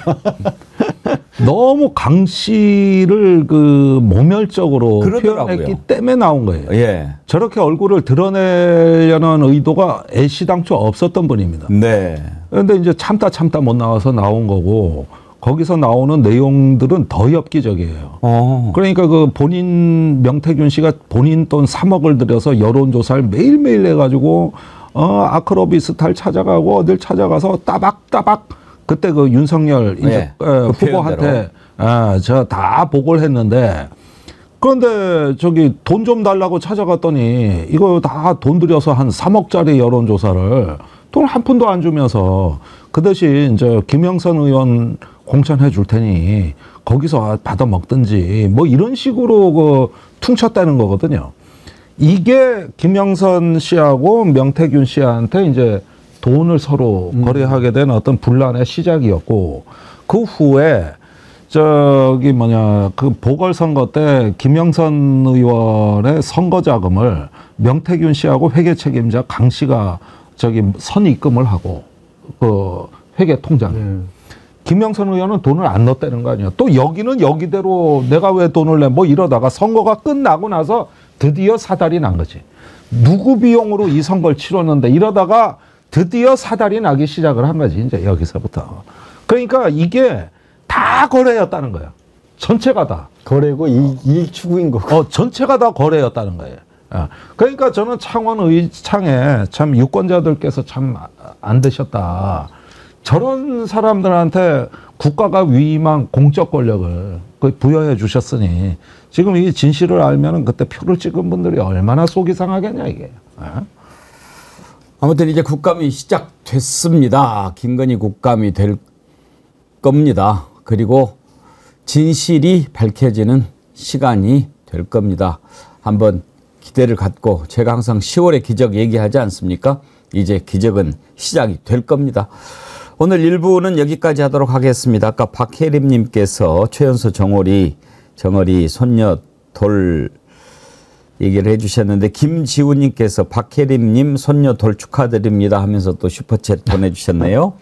[SPEAKER 2] 너무 강 씨를 그 모멸적으로
[SPEAKER 1] 그러더라고요.
[SPEAKER 2] 표현했기 때문에 나온 거예요.
[SPEAKER 1] 예.
[SPEAKER 2] 저렇게 얼굴을 드러내려는 의도가 애시당초 없었던 분입니다.
[SPEAKER 1] 네.
[SPEAKER 2] 그런데 이제 참다 못 나와서 나온 거고 거기서 나오는 내용들은 더 엽기적이에요. 그러니까 그 본인 명태균 씨가 본인 돈 3억을 들여서 여론조사를 매일매일 해가지고 아크로비스탈 찾아가고 어딜 찾아가서 따박따박 그때 그 윤석열
[SPEAKER 1] 그
[SPEAKER 2] 후보한테 저 다 보고를 했는데 그런데 저기 돈 좀 달라고 찾아갔더니 이거 다 돈 들여서 한 3억짜리 여론조사를 돈 한 푼도 안 주면서 그 대신 이제 김영선 의원 공천해 줄 테니 거기서 받아 먹든지 뭐 이런 식으로 그 퉁쳤다는 거거든요. 이게 김영선 씨하고 명태균 씨한테 이제 돈을 서로 거래하게 된 어떤 분란의 시작이었고 그 후에 그 보궐선거 때 김영선 의원의 선거 자금을 명태균 씨하고 회계 책임자 강 씨가 선입금을 하고 그 회계 통장에 김영선 의원은 돈을 안 넣었다는 거 아니에요. 또 여기는 여기대로 내가 왜 돈을 내 뭐 이러다가 선거가 끝나고 나서 드디어 사달이 난 거지. 누구 비용으로 이 선거를 치렀는데 이러다가 드디어 사달이 나기 시작을 한 거지. 이제 여기서부터. 그러니까 이게 다 거래였다는 거예요. 전체가 다.
[SPEAKER 3] 거래고 이익 추구인 거고.
[SPEAKER 2] 전체가 다 거래였다는 거예요. 그러니까 저는 창원의창에 참 유권자들께서 참 안 되셨다. 저런 사람들한테 국가가 위임한 공적 권력을 부여해 주셨으니 지금 이 진실을 알면은 그때 표를 찍은 분들이 얼마나 속이 상하겠냐 이게.
[SPEAKER 1] 아무튼 이제 국감이 시작됐습니다. 김건희 국감이 될 겁니다. 그리고 진실이 밝혀지는 시간이 될 겁니다. 한번 기대를 갖고 제가 항상 10월의 기적 얘기하지 않습니까? 이제 기적은 시작이 될 겁니다. 오늘 1부는 여기까지 하도록 하겠습니다. 아까 박혜림님께서 최연소 정어리 손녀 돌 얘기를 해주셨는데 김지훈님께서 박혜림님 손녀 돌 축하드립니다 하면서 또 슈퍼챗 보내주셨네요.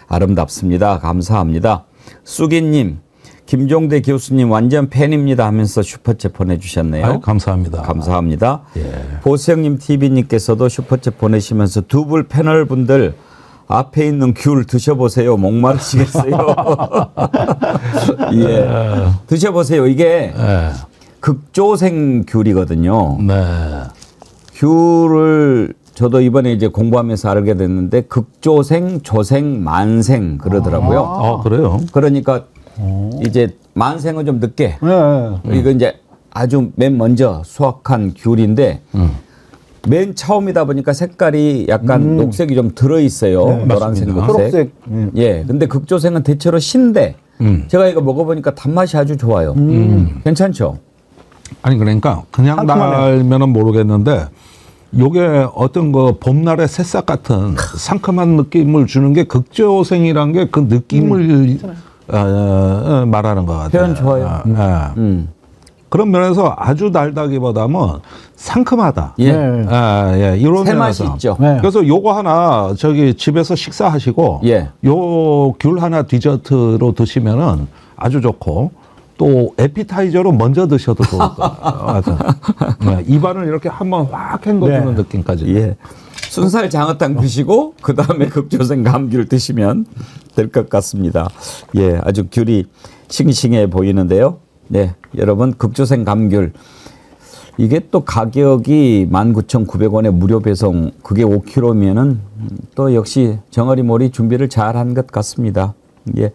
[SPEAKER 1] 아름답습니다. 감사합니다. 쑥이님 김종대 교수님 완전 팬입니다 하면서 슈퍼챗 보내주셨네요.
[SPEAKER 2] 아유, 감사합니다.
[SPEAKER 1] 감사합니다.
[SPEAKER 2] 예.
[SPEAKER 1] 보세영님 TV님께서도 슈퍼챗 보내시면서 두 분 패널 분들 앞에 있는 귤 드셔보세요. 목마르시겠어요. 예. 드셔보세요. 이게 극조생 귤이거든요.
[SPEAKER 2] 네.
[SPEAKER 1] 귤을 저도 이번에 이제 공부하면서 알게 됐는데 극조생, 조생, 만생 그러더라고요.
[SPEAKER 2] 그래요?
[SPEAKER 1] 그러니까 이제 만생은 좀 늦게. 이거 이제 아주 맨 먼저 수확한 귤인데 맨 처음이다 보니까 색깔이 약간 녹색이 좀 들어있어요. 노란색, 녹색. 예. 근데 극조생은 대체로 신데 제가 이거 먹어보니까 단맛이 아주 좋아요. 괜찮죠?
[SPEAKER 2] 아니 그러니까 그냥 달면은 모르겠는데 요게 어떤 그 봄날의 새싹 같은 상큼한 느낌을 주는 게 극조생이란 게 그 느낌을 말하는 것 같아요.
[SPEAKER 1] 표현 좋아요.
[SPEAKER 2] 그런 면에서 아주 달다기보다는 상큼하다.
[SPEAKER 1] 예.
[SPEAKER 2] 예, 이런
[SPEAKER 1] 새 맛이
[SPEAKER 2] 면에서.
[SPEAKER 1] 있죠.
[SPEAKER 3] 네.
[SPEAKER 2] 그래서 요거 하나 저기 집에서 식사하시고
[SPEAKER 1] 예.
[SPEAKER 2] 요 귤 하나 디저트로 드시면은 아주 좋고 또 에피타이저로 먼저 드셔도 좋을 것 같아요. 네, 입안을 이렇게 한번 확 헹궈주는
[SPEAKER 3] 네.
[SPEAKER 2] 느낌까지.
[SPEAKER 1] 예. 순살 장어탕 드시고 그 다음에 극조생 감귤 드시면 될 것 같습니다. 예, 아주 귤이 싱싱해 보이는데요. 네, 여러분 극조생 감귤 이게 또 가격이 19,900원에 무료 배송 그게 5kg면은 또 역시 정어리몰이 준비를 잘한 것 같습니다. 예.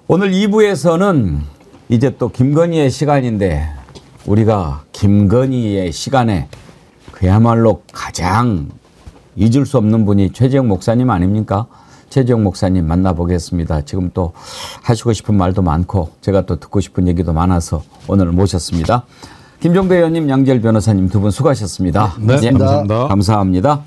[SPEAKER 1] 오늘 2부에서는 이제 또 김건희의 시간인데 우리가 김건희의 시간에 그야말로 가장 잊을 수 없는 분이 최재형 목사님 아닙니까? 최재형 목사님 만나보겠습니다. 지금 또 하시고 싶은 말도 많고 제가 또 듣고 싶은 얘기도 많아서 오늘 모셨습니다. 김종배 의원님, 양지열 변호사님 두 분 수고하셨습니다.
[SPEAKER 2] 네, 감사합니다.
[SPEAKER 1] 감사합니다.